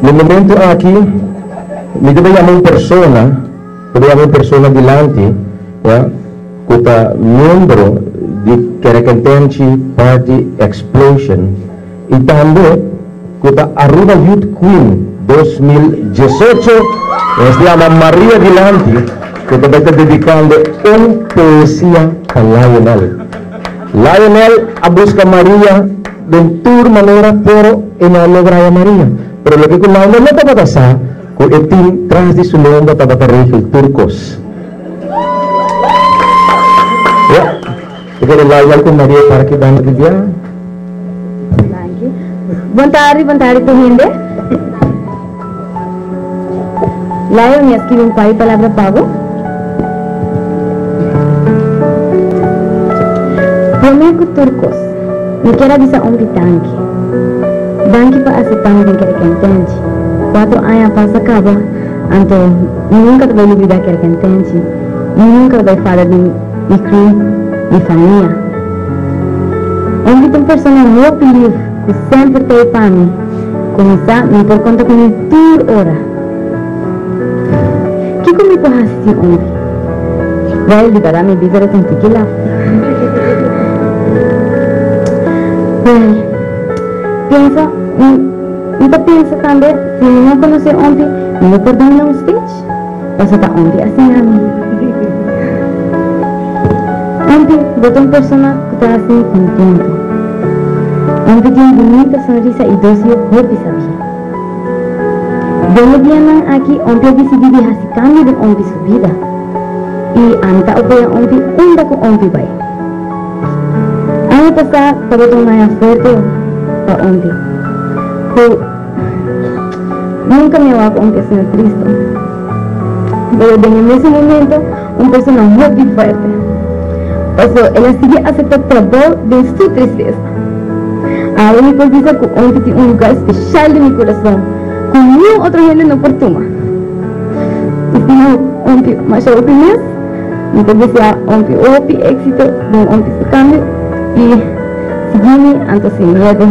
No momento aquí, me debe llamar una persona. Podría haber personas delante, que está miembro de Kerekentenchi Party Explosion y también que está Aruba Youth Queen 2018, se llama María Delante, que está dedicando una poesía a Lionel. Lionel a busca María de tu manera, pero en la logra a María. Pero lo que con la no estaba pasando, con el team tras de su nombre estaba el turcos. Ya, porque el igual con María para que van a cambiar. Boa tarde, gente. Lá eu me escrevi um pai palavra pago. Primeiro turcos, me quero avisar tanque. Banque para aceitar me quer que entende. 4 anos passa acaba, então nunca vai olvidar que entende. Nunca vai falar de mi crio, mi família. Uma pessoa muito feliz que sempre tem para mim. Começar me por conta com ele toda hora. Que como pode assistir ontem? Vai ligar a minha vida de tequila. Pensa, então pensa também, se não conhecer ontem, não pode dar um stage. Você está ontem assim a mim. Ontem, botou uma pessoa que está assim contente. Ontem tinha bonita sonrisa e doce hobby, sabia? Dentro de ano aqui, ontem eu decidi de fazer cambio de ontem sua vida. E anta eu veio ontem, onde que ontem vai? Ano passado, para botar mais forte para ontem. Nunca me va a confesar Cristo. Pero en ese momento, una persona muy fuerte. Pasó, ella sigue aceptando trabajo de su tristeza. Ahora me confiesa que hoy tiene un lugar especial en mi corazón, con ningún otro gente no oportuna. Y si no, hoy más opinión, me confiesa hoy éxito, hoy su cambio, y seguime ante sin miedo.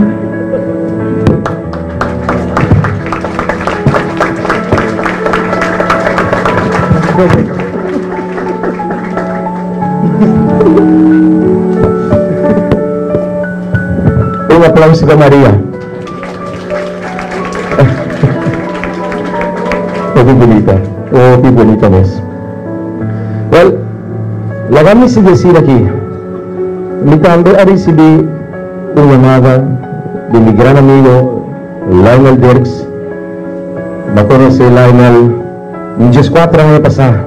Un aplauso para María. Qué bonita, oh, qué bonita es. Well, la vamos a decir aquí. Mi también recibí una llamada de mi gran amigo Lionel Dirks. Me conocí Lionel unos 4 años pasados.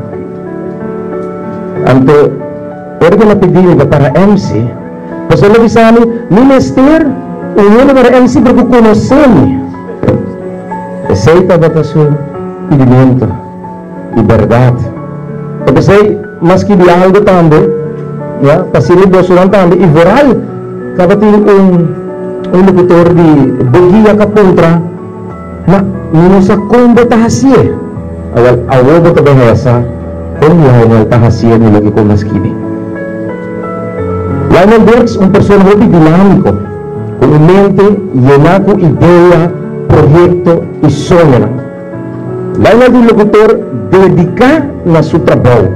Antes, porque me pidieron para MC, pues él le dice a mí, minister, uno para MC porque conoce-me. Aceita a su pedimento y verdad. Porque sei, mas que de algo también, ya, pasando dos horas también, y viral, cada tiene un locutor de boguilla capuntra, no sé cómo está así. Ahora, que te venga esa, ¿cómo Lionel está haciendo lo que con las kini? Lionel Dirks es un persona muy dinámico, con una mente llena de idea, proyecto y sueño. Lionel es un locutor dedicado a su trabajo,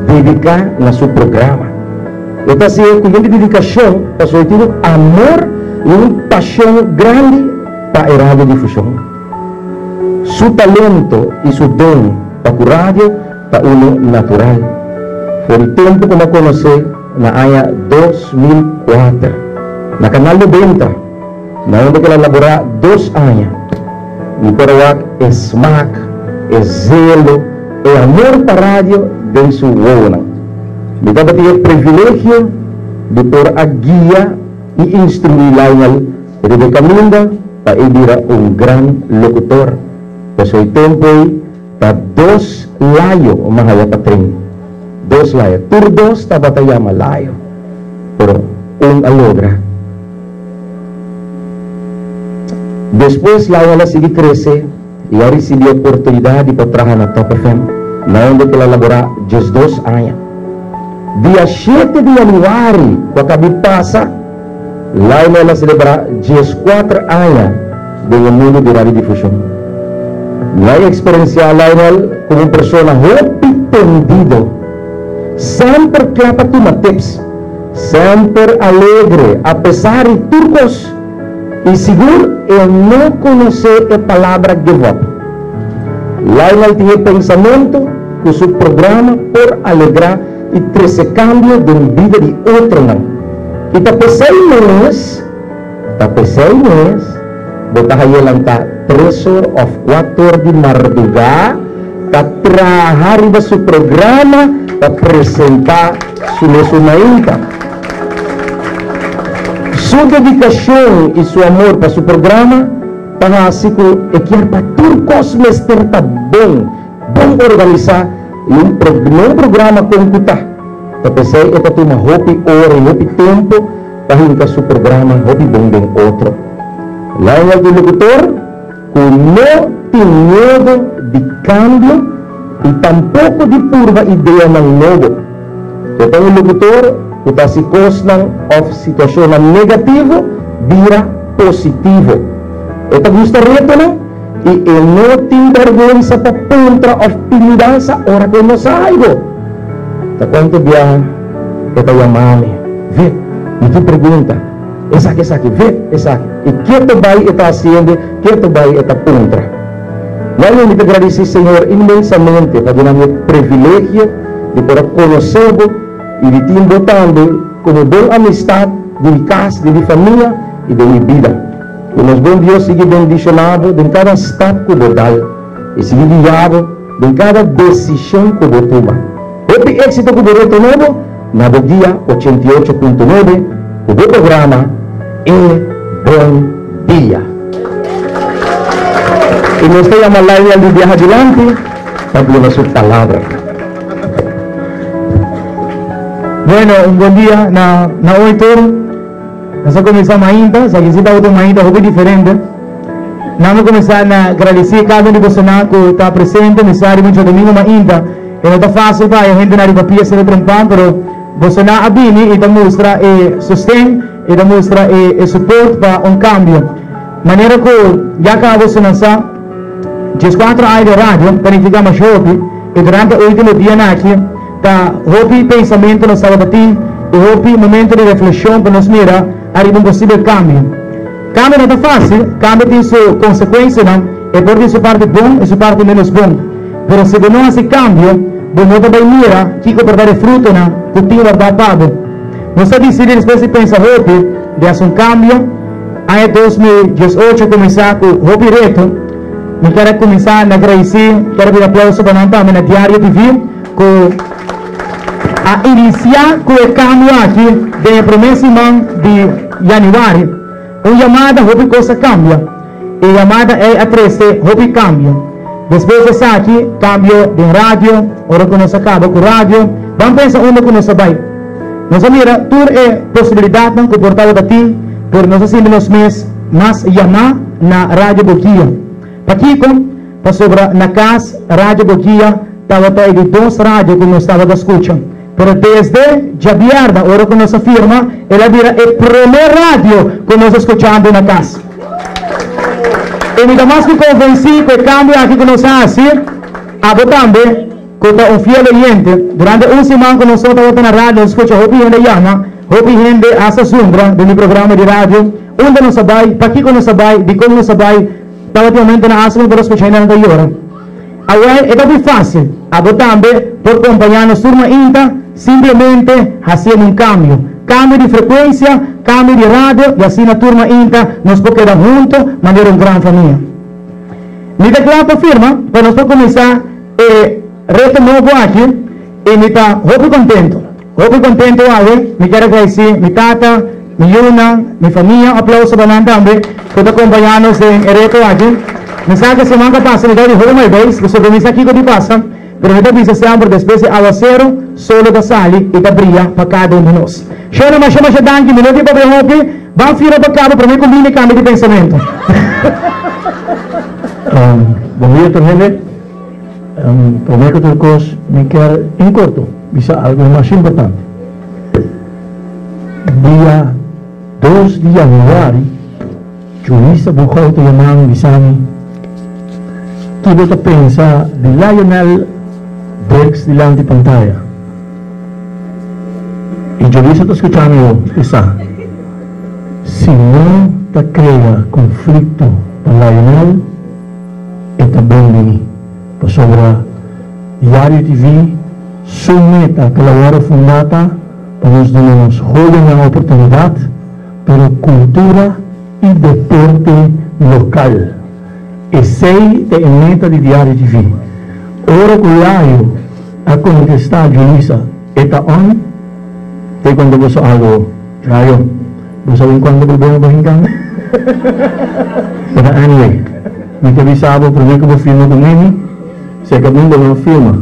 dedicado a su programa. Está haciendo con dedicación, porque tiene amor y una pasión grande para la radiodifusión. Su talento y su don para la radio está uno natural. Por el tiempo que me conocí en el año 2004, en el canal 90, donde que la elaboré 2 años, mi peruac es smack, es zelo, es amor para radio de su buena. Me da el privilegio de poder guiar y instruir Lionel desde camino para ir a un gran locutor. Pues hoy tiempo está 2 layos más allá para 3. 2 layos. Tur 2 está batallando layo. Pero un logra. Después Lionel sigue crece y ahora recibió oportunidad de poder trabajar en Top FM, donde que la elaboró just 2 años. Día 7 de januario, cuando acabó pasa, Lionel celebra just 4 años en el mundo de radiodifusión. La experiencia de Lionel como una persona muy entendido, siempre clapa tu tips, siempre alegre, a pesar de turcos, y seguro él no conoce la palabra give up. Lionel tiene pensamiento que su programa por alegrar y 13 cambios de vida de otro. Y tapé 6 meses, botar aí tá 3 horas ou 4 horas de madrugada para trabalhar no seu programa para apresentar sua ainda. Sua dedicação e seu amor para seu programa para assim que para tudo que está bom organizar um programa como está. Então pensei que tem uma hora e tempo para iniciar seu programa bom outro. Lá é o locutor que não tem medo de cambio e tampouco de purva ideia novo. Eu tenho um locutor que está se constando de situação negativa vira positivo. Eu gosto de retornar e ele não tem vergonha para contra a mudança ora que não saigo. Tá quanto dia eu estou chamando, vê, e tu pergunta, essa aqui, vê, essa aqui, e que tu vai estar fazendo, que tu vai estar contra. Eu te agradeço, Senhor, imensamente, para dar meu privilégio de poder conhecê-lo e de te botando como boa amistade de minha casa, de minha família e de minha vida. Que nos bom Deus siga bendicionado em cada estado que eu dou e siga guiado em cada decisão que eu tomo. Esse êxito que eu tomo novo, na Boguia 88.9, o meu programa é Bom Dia. Y nos está llamando la idea de viaje adelante para su palabra. Bueno, un buen día na hoy todo. Nós começamos ainda, se aqui está outro ainda, algo diferente. Nós começar a agradecer cada um de vocês que está presente, necessário muito domingo ainda. E não está fácil para a gente na papia se trampar, mas você não abine e mostra sustento e mostra suporte para um cambio. Maneira que já acabou de lançar 4 anos de rádio, planificamos shopping, e durante o último dia aqui, tá houve pensamento no sábado e houve momento de reflexão para nos mirar a um possível cambio. Cambio não é fácil, cambio tem sua consequência, não? E pode sua parte bom e sua parte menos bom. Mas se não há cambio, você vai mirar que vai dar fruto, não? Que tem verdade pago. Você decide depois de pensar houve, de fazer um cambio, aí 2018 começar com houve reto. Eu quero começar a agradecer, quero pedir aplauso para nós também na Diário TV, a iniciar com o cambio aqui, de promessa de janeiro, uma chamada, houve coisa cambia, e a chamada é a 13, houve cambio. Depois desse aqui, cambio de rádio, hora que nós acaba com rádio, vamos pensar onde que nós vai. Nós mira, tudo é possibilidade de comportar o ti, por nós assim nos meses, mas chamar na Rádio Boguia. Aqui, para sobre na casa, Rádio Boguia, estava de 2 rádios que nós estávamos escutando. Mas desde janeiro, a hora que nós firma, ela vira o primeiro rádio que nós escutamos na casa. E me dá mais que convenci que o cambio aqui que nós fazemos, a também, que está um fiel oyente, durante uma semana que nós estamos na rádio, nós escutamos, houve gente chama, houve gente essa sombra do meu programa de rádio, onde nós vai, para aqui que nós vai, de como nós vai, estava momento na asma para escuchar ainda não hora. Agora é muito fácil. Agora também por acompanhar-nos turma ainda, simplesmente fazendo um cambio de frequência, cambio de rádio e assim na turma ainda nos podemos quedar juntos, maneira uma grande família. Me declaro para firma para nós começar reto novo aqui e me está muito contente hoje. Me quero agradecer minha tata, minha Yuna, minha família, aplauso para nós também, por acompanhar-nos em reto aqui. Me sabe que semana passa, me dá de uma vez, que sobre isso aqui que passa, mas me dá de sempre, depois de aguacero, solo da sali e da brilha para cada um de nós. Chama, danke, me leve para o hopi, vamos virar para cá para mim combine cambio de pensamento. Bom dia, Tonele. Primeiro que coisa, me quero, em curto, bisa algo mais importante. Dia 2 de januari, juíza bukaw ito yung bisani. Tudo que pensa de Lionel Breaks de lang di pantalla. E juíza ito escuchando yo, isa. Si no te crea conflicto con Lionel, ito bem pa sobra Diário TV, sumeta que la hora fundata, para nos darnos joven la oportunidad, pero cultura y deporte local. E 6 de emenda di Diario TV. Ora Culaio a contestar Julissa. Eta on? Te quando posso algo. Rayo. Lo saben quando problema ba hinggan? But anyway, mi avisavo prima che vo filmo con Emi. Se camundo non filma,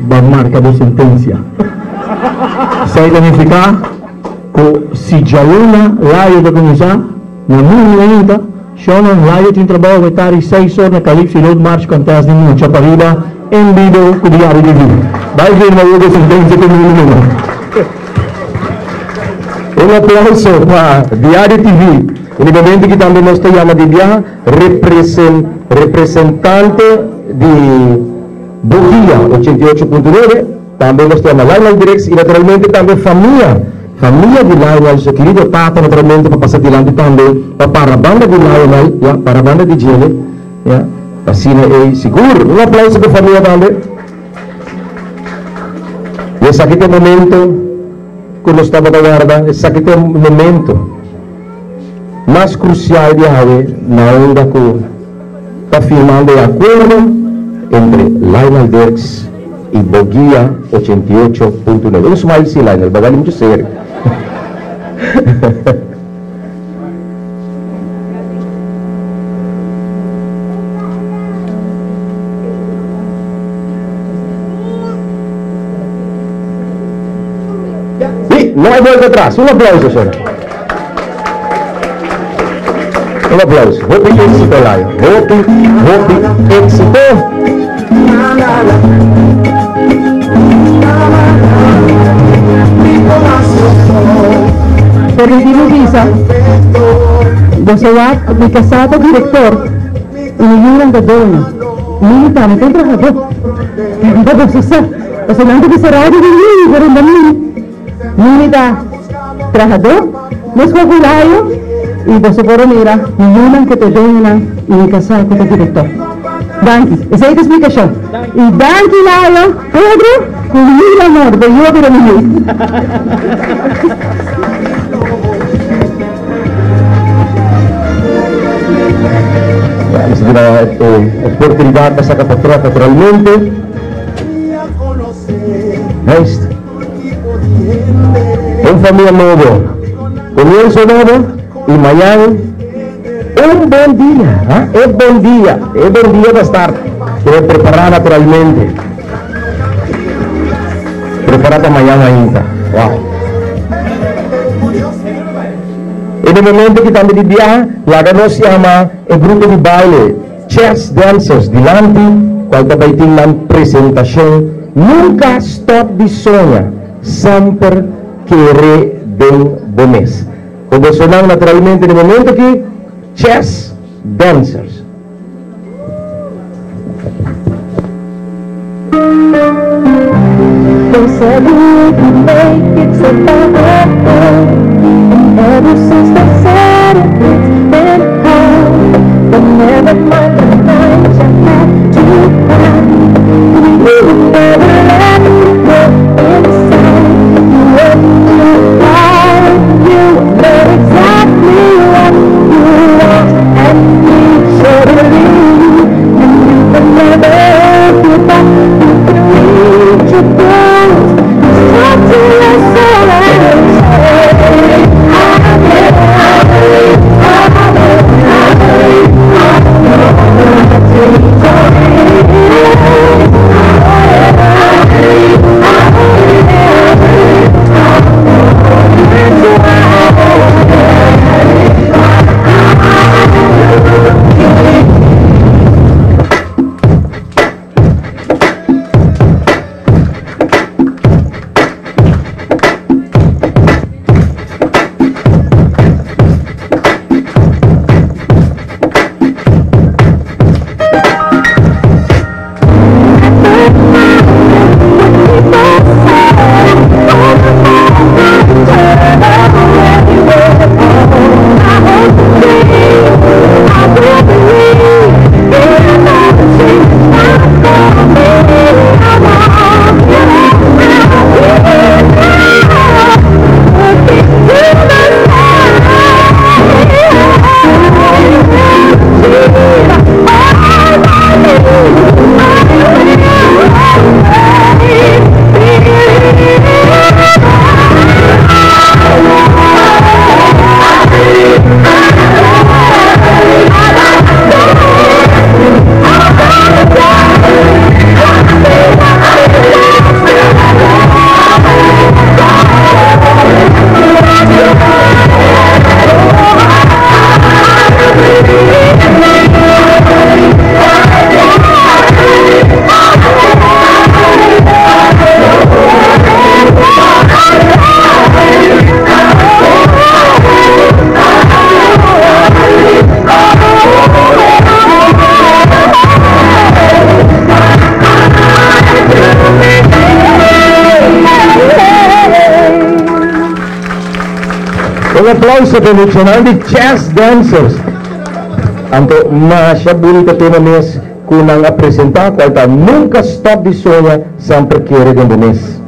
va marca bo sentenza. Sei planifica ko si Jaluna laio da comunità, na munita, sono laio di trabalho vetari 6 ore na Calypso Road March contest di Mucha Pariba in video con Diario TV. Vai firma io sentenza con il Un applauso para Diario TV. En el momento que también nos llama de viaje, representante de Bogia 88.9, también nos llama Lionel Direct y naturalmente también familia de Lionel, su querido Tata naturalmente para pasar adelante también, para la banda de Lionel, ya, para la banda de Jelle, ya, así es seguro. Un aplauso para familia también. Y es aquí el momento que nos estamos aguardando, es aquí el momento más crucial de hoy, na onda que está firmando el acuerdo entre Lionel Dirks y Bogia 88.9. Un smile sí, Lionel, va a darle mucho serio. Sí, no hay vuelta atrás. Un aplauso, señor. Un aplauso. Hopi éxito, Lion. Hopi éxito. Per il visa, Bosewat, mi casato director, un gran donna, militare contro la dopo. Dopo si sa, solamente che sarà di lì, per un bambino. Milita trabajador, no es jugulayo, y por supuesto mira, ninguna que te den y mi casato con el director. Danke, esa es la explicación. Y danke, Layo, Pedro, con mil amor, de yo pero mí. Vamos a dar oportunidad para sacar para atrás naturalmente. ¿Veis? En familia nuevo, comienzo nuevo y mañana un buen día, ¿eh? Es buen día de estar preparado naturalmente. Preparado mañana ainda. Wow. En el momento que estamos de viaje, la que se llama el grupo de baile Chess Dancers delante, cual también tiene la presentación. Nunca stop de sonhar, sempre querer bem do mês. Como sonhar naturalmente no momento que Chess Dancers. They said we could make it so powerful, and ever since they said it, it's been hard. But never mind the nights I had to cry. We would never let me go inside. You opened your heart, you know exactly what you want, and we should believe, and you can never go back. You can reach your goals. It's time to let soul and say, I Un aplauso tradicional de Jazz Dancers. Anto masya bonita tema mes kunang apresentar qual nunca stop de sonha, sempre querer de mes.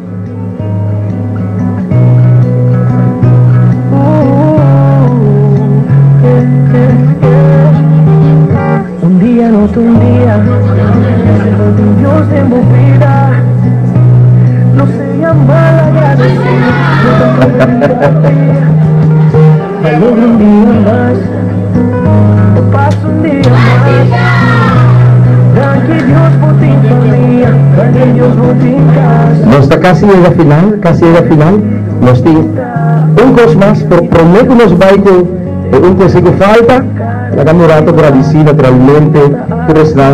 Un día, no un día, Dios de mi vida, no se llama la agradecida. Valor un día más, paso un día más. Gracias Dios por ti familia, gracias Dios por ti casa. Nós está quase llega final, nós tem coisa mais, prometo nos vai com coisa que falta. La Camerato agradeci naturalmente por estar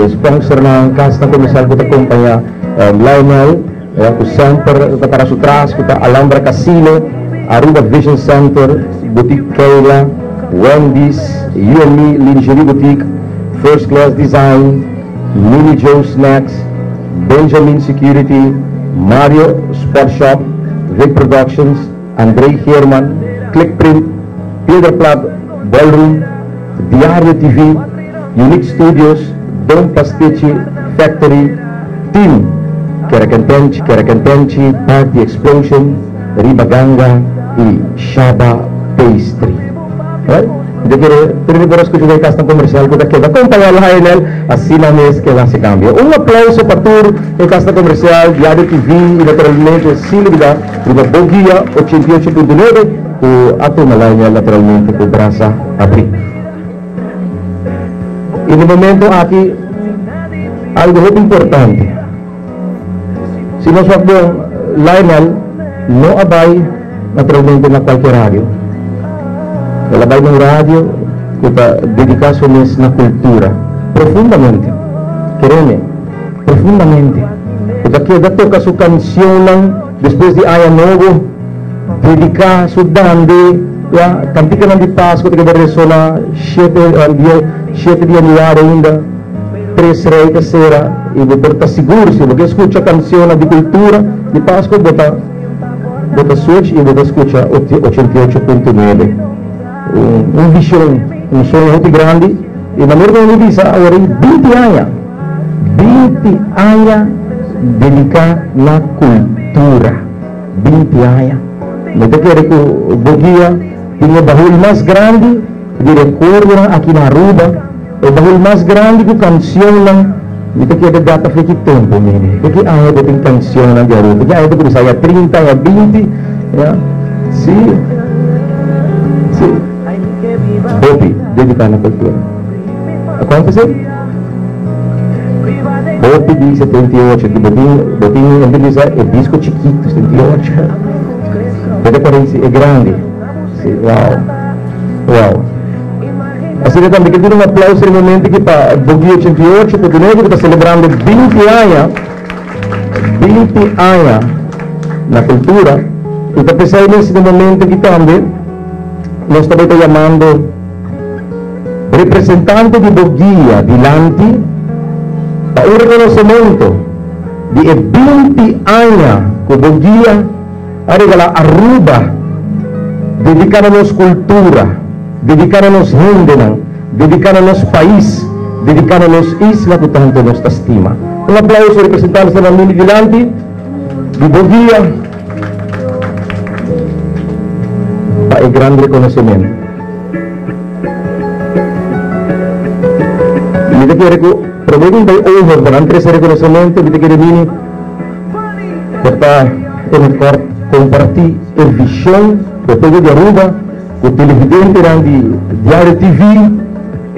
sponsor na casa comercial que acompanha Lionel, que sempre para su trás, que Alhambra Casino, Aruba Vision Center, Boutique Keila, Wendy's, UME Lingerie Boutique, First Class Design, Mini Joe Snacks, Benjamin Security, Mario Sport Shop, Vic Productions, André Herman, Clickprint, Peter Club, Ballroom, Diario TV, Unique Studios, Don Pastici Factory, Team, Kerakantenchi, Party Explosion, Ribaganga e Shaba Pastry. Right? Jadi kira para escuchar de casa comercial que queda acompanhar lá Lionel, assim na mês que lá se cambia. Aplauso para tour de casa comercial, Diário TV e naturalmente Silvia, Riba Bogia 88.9, o ato na Lionel naturalmente com o braço abrir. E no momento aqui, algo muito importante. Se nós falamos Lionel, não abai naturalmente na qualquer rádio. Ela vai no rádio que está dedicado na cultura, profundamente. Quereme, profundamente. Porque aqui ela toca sua canção depois de Ano Novo, dedicar sua dande, cantiga de Páscoa, que vai ressonar 7 de januário ainda, 3 reis terceira, e vou estar seguro, se você escuta a canção de cultura de Páscoa, bota switch e vou escutar 88.9. Visão, sonho muito grande, e na maneira como diz, agora 20 anos dedicar na cultura, 20 anos. Não te quero que o Bogia tenha o baú mais grande de recordo aqui na Aruba, o baú mais grande que canção lang, não te quero data que tempo, mene, porque aí eu tenho canção lang de Aruba, porque aí eu tenho 30, 20, sim. Bopi, dedicado na cultura. Aconteceu? Bopi de 78, que botinho em é disco chiquito, 78. Pero parece é grande. Sim, uau. Assim também que ter um aplauso no momento que para Bogia 88, porque nós está celebrando 20 anos na cultura. E está pensando nesse momento que também nós também estamos chamando representante de Bogia dilante para o reconhecimento de 20 anos que Bogia a regalar Aruba, dedicar-nos cultura, dedicar-nos gente, dedicar-nos país, dedicar-nos isla que tanto nos estima. Um aplauso representante da família dilante de Bogia para o grande reconhecimento. E eu quero que prometem de honor durante esse reconhecimento, eu quero mini cortar em corte compartilhar a visão do povo de Aruba, com o televidente de Diário TV,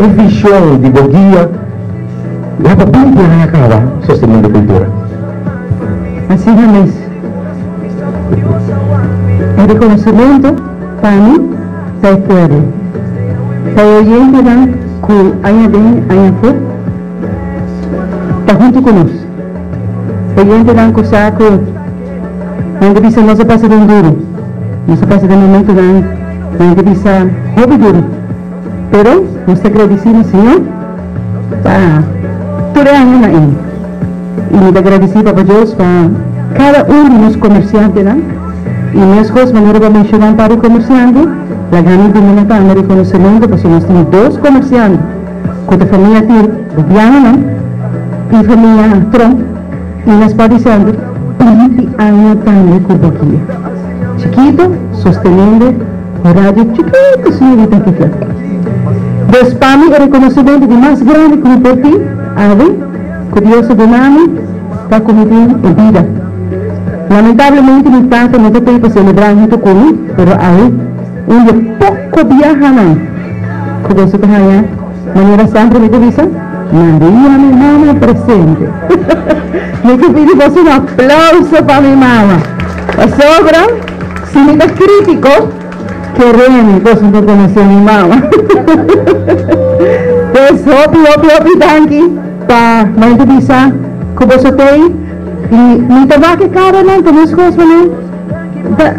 a visão de Bogia, lá para bem para acabar sustentando a cultura. Assim é. O reconhecimento para mim se puede. Se oyente dan que haya bem, haya fue, está junto conosco. Se oyente dan que saco, não dice no se pasa de un duro, no se pasa de momento dan, não dice hobby duro. Pero nos agradecemos, Señor, para todo año ahí. Y nos agradecemos a Dios para cada uno de los comerciantes, ¿no? Y nosotros, cuando vamos a mencionar para el comerciante, La gana de una tanda reconocimiento, pues nós temos 2 comerciantes, com a família Tir, Rubiano, e família Tron, e nós podemos dizer, 20 anos também com Boquia. Chiquito, sostenendo o rádio chiquito, senhorita Tifla. Dos para mim, o reconhecimento de mais grande como por ti, Ave, curioso de nome, está cometido em vida. Lamentavelmente, meu tata não tem para celebrar junto comigo, mas Ave, onde pouco viaja não. Curioso de ganhar, maneira sempre me avisa, Maria, minha mama presente. Me que pedir você um aplauso para minha mama. A sobra, se me dá crítico, querendo que você não conhecer minha mama. Então, hopi, danke, para me entrevistar com você tem. E me tava que cara não, tem as coisas não.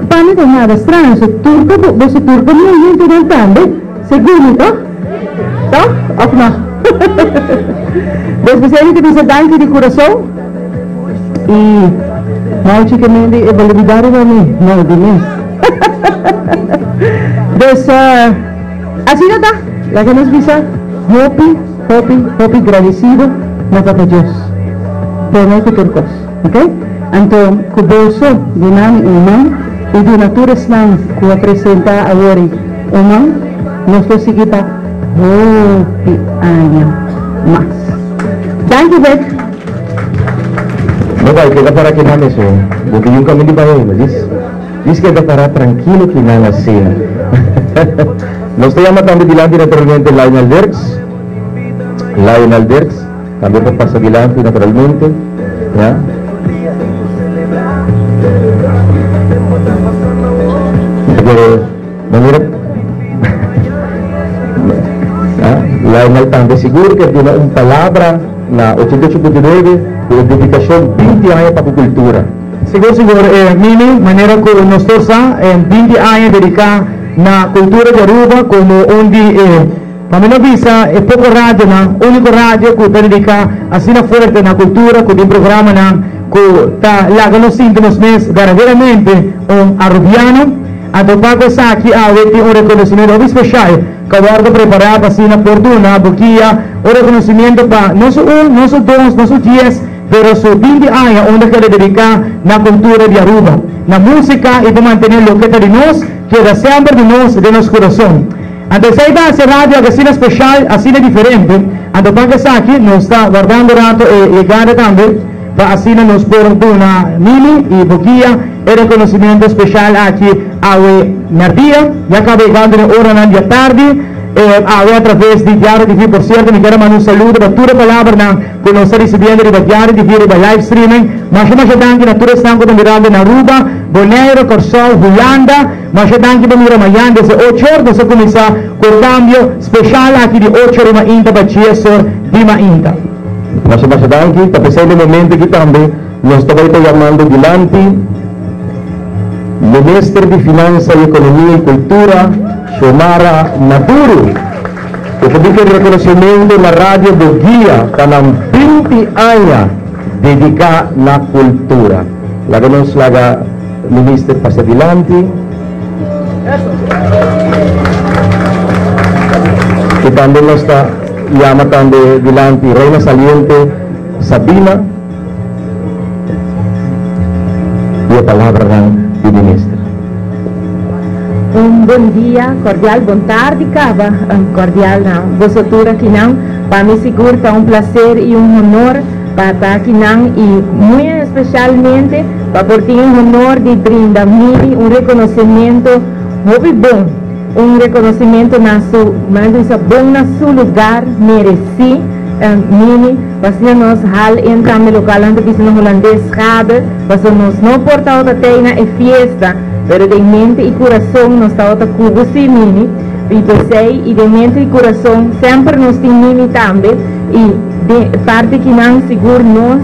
Para mim não é nada estranho, você turco não gente não também. Segundo, tá? Ou não? Después de entrevista danke de coração. E magicamente eu vou olvidar de mim, não de mim. Então, assim não tá. Já que nos visa, hopi, agradecido, na Papa Deus. Por não que turcos, ok? Então, com o bolso de nome humano e de natura islam que apresenta agora humano, nós estou seguindo hopi anos mais. Danke, Beck. No vai, queda para que nada eso, porque yo camino para ahí, dice que para tranquilo que nada sea. Nos está llamando delante naturalmente Lionel Derks, también nos pasa delante naturalmente, ¿ya? Lionel también seguro que tiene una palabra na 88.9 de dedicação 20 anos para a cultura. Seguro, Mimi, maneira que nós todos 20 anos dedicados na cultura de Aruba, como onde, para mim não visa, é pouco rádio, o único rádio que está dedicado assim forte na cultura, que tem programa que está lá que nós sentimos verdadeiramente arubiano, a topar com isso aqui, tem um reconhecimento especial, que guardo preparado assim na fortuna, porque o reconhecimento para não só 2, não só 10, pero são 20 anos onde quer dedicar na cultura de Aruba, na música e para manter o que de nós, que é sempre de nosso coração. Então, se vai ser rádio assim especial, assim diferente, então para que isso aqui, nós está guardando rato e gana também, para assim nos fortuna Mimi e Boquia, o reconhecimento especial aqui ao Nardia, já acabei ganhando hora na dia tarde, através de Diário TV, por certo, me quero mandar saludo para toda a palavra que nós estamos recebendo de Diário TV, de live streaming, mas eu danke na toda a estação que mirando na Aruba, Bonaire, Corsol, Holanda, mas eu danke para mirar amanhã, desde 8 horas, nós vamos começar com o cambio especial aqui de 8 horas de Mainta para 10 horas de Mainta. Mas danke, para esse momento que também nós estamos chamando delante Ministro de Finanças, Economia e Cultura, Xiomara Naturu, que publica o reconhecimento na Rádio Boquia para 20 anos dedicada na cultura. Lá que nós laga Ministro passa adelante. E também nós está chamando delante Reina Saliente Sabina. E a palavra do Ministro. Bom dia, cordial, boa tarde, Cava, cordial, vosotros aqui não, para mim seguro está prazer e honor para estar aqui não, e muito especialmente para por ter honor de brindar-me reconhecimento muito bom, reconhecimento na bom na seu lugar, mereci, Mini, para nós hal entrar no local onde nós holandês schade, para nós não portar outra teina e fiesta, pero de mente e coração nós está outra cubo sim, Mini, e pensei, e de mente e coração sempre nós tem Mini também, e de parte que não seguro nós,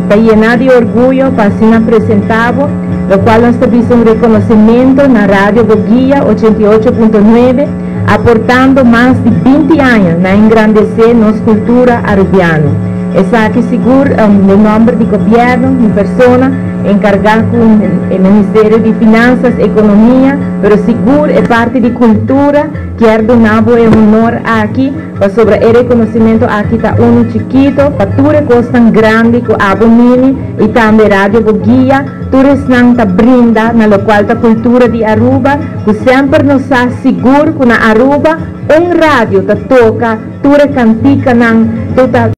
para llenar de orgulho, para ser apresentado, lo qual nós temos reconhecimento na Rádio Boquia 88.9, aportando mais de 20 anos na engrandecer nossa cultura arubiana. Essa aqui seguro no nome do governo, de persona, encargado con el Ministerio de Finanzas, Economía, pero seguro es parte de cultura, quiero donar un honor aquí, para sobre el reconocimiento aquí está uno chiquito, para tu cosas grande, con Abo Mini, y también Radio Boguía, tu resnanta brinda, na lo cual la cultura de Aruba, que siempre nos está seguro que na Aruba, un radio te toca, tu cantica nan, total.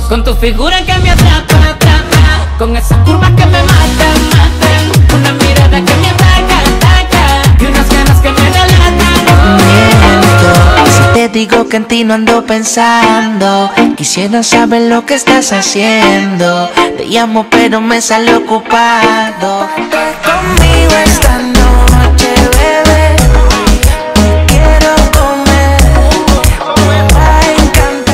Con tu figura que me atrapa, atrapa, con esas curvas que me matan, matan, una mirada que me ataca, ataca, y unas ganas que me delatan. Miento, si te digo que en ti no ando pensando, quisiera saber lo que estás haciendo. Te llamo pero me sale ocupado. Conmigo esta noche, bebé, te quiero comer, me va a encantar.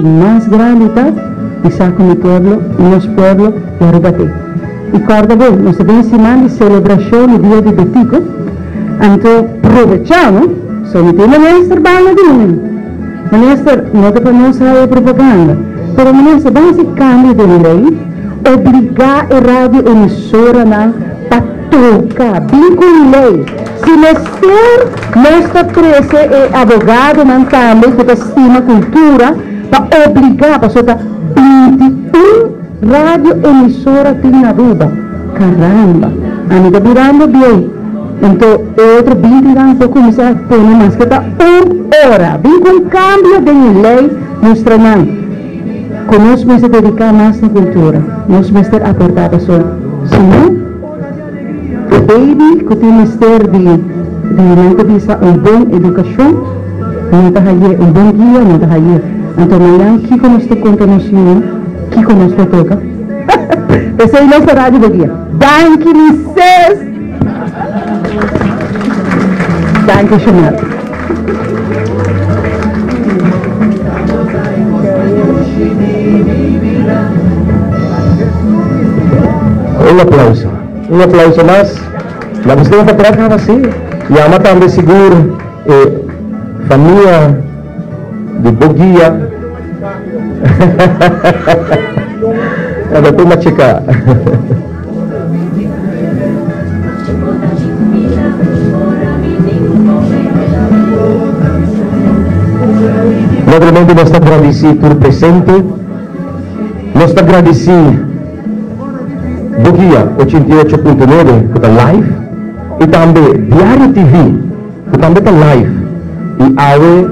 Más grande y saco mi pueblo, los pueblos de Arubate. Y Córdoba, nos ven semana de celebración el día de Betico, entonces aprovechamos, sometemos a nuestra banda de número. Ministro, no te podemos hacer propaganda, pero ministro, vamos a hacer cambio de ley, obligar a radio emisora para tocar, bien con ley. Si Mister nuestra crece abogado también que estima cultura, para obligar para soltar 21 radio emisora en Aruba. Caramba, a mí está mirando bien. Entonces, otro 20 años para comenzar a poner más que está una hora. Bien con cambio de ley, nuestra mãe. Conosco se dedicar más a la cultura. Nos Mister aportar a solo. Si no, baby, que tem Mister de não visa uma boa educação, não está aí um bom guia, não está aí. Então, amanhã, que conosco continuação, que conosco toca. Essa é a nossa rádio do guia. Danke, Mrs. Danke, Chanel. Un aplauso más. La cuestión que trata así, llama también seguro, familia de Boguía. A ver, una chica. Naturalmente nos agradeci por presente, nos agradeci Boguía 88.9 que está live e também Diário TV que também está live e awe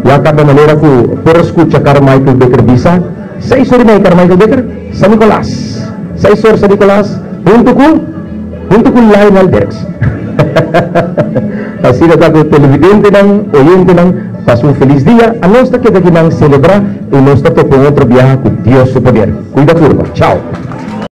ya cada maneira que por escutar Carmichael Becker bisa 6 horas na Carmichael Becker San Nicolas 6 horas San Nicolas junto com Lionel Derks assim na tago televidente ng oyente ng passa um feliz dia a nós que daqui nang celebrar e nós topo outro viaje com Deus su poder cuida turma, tchau.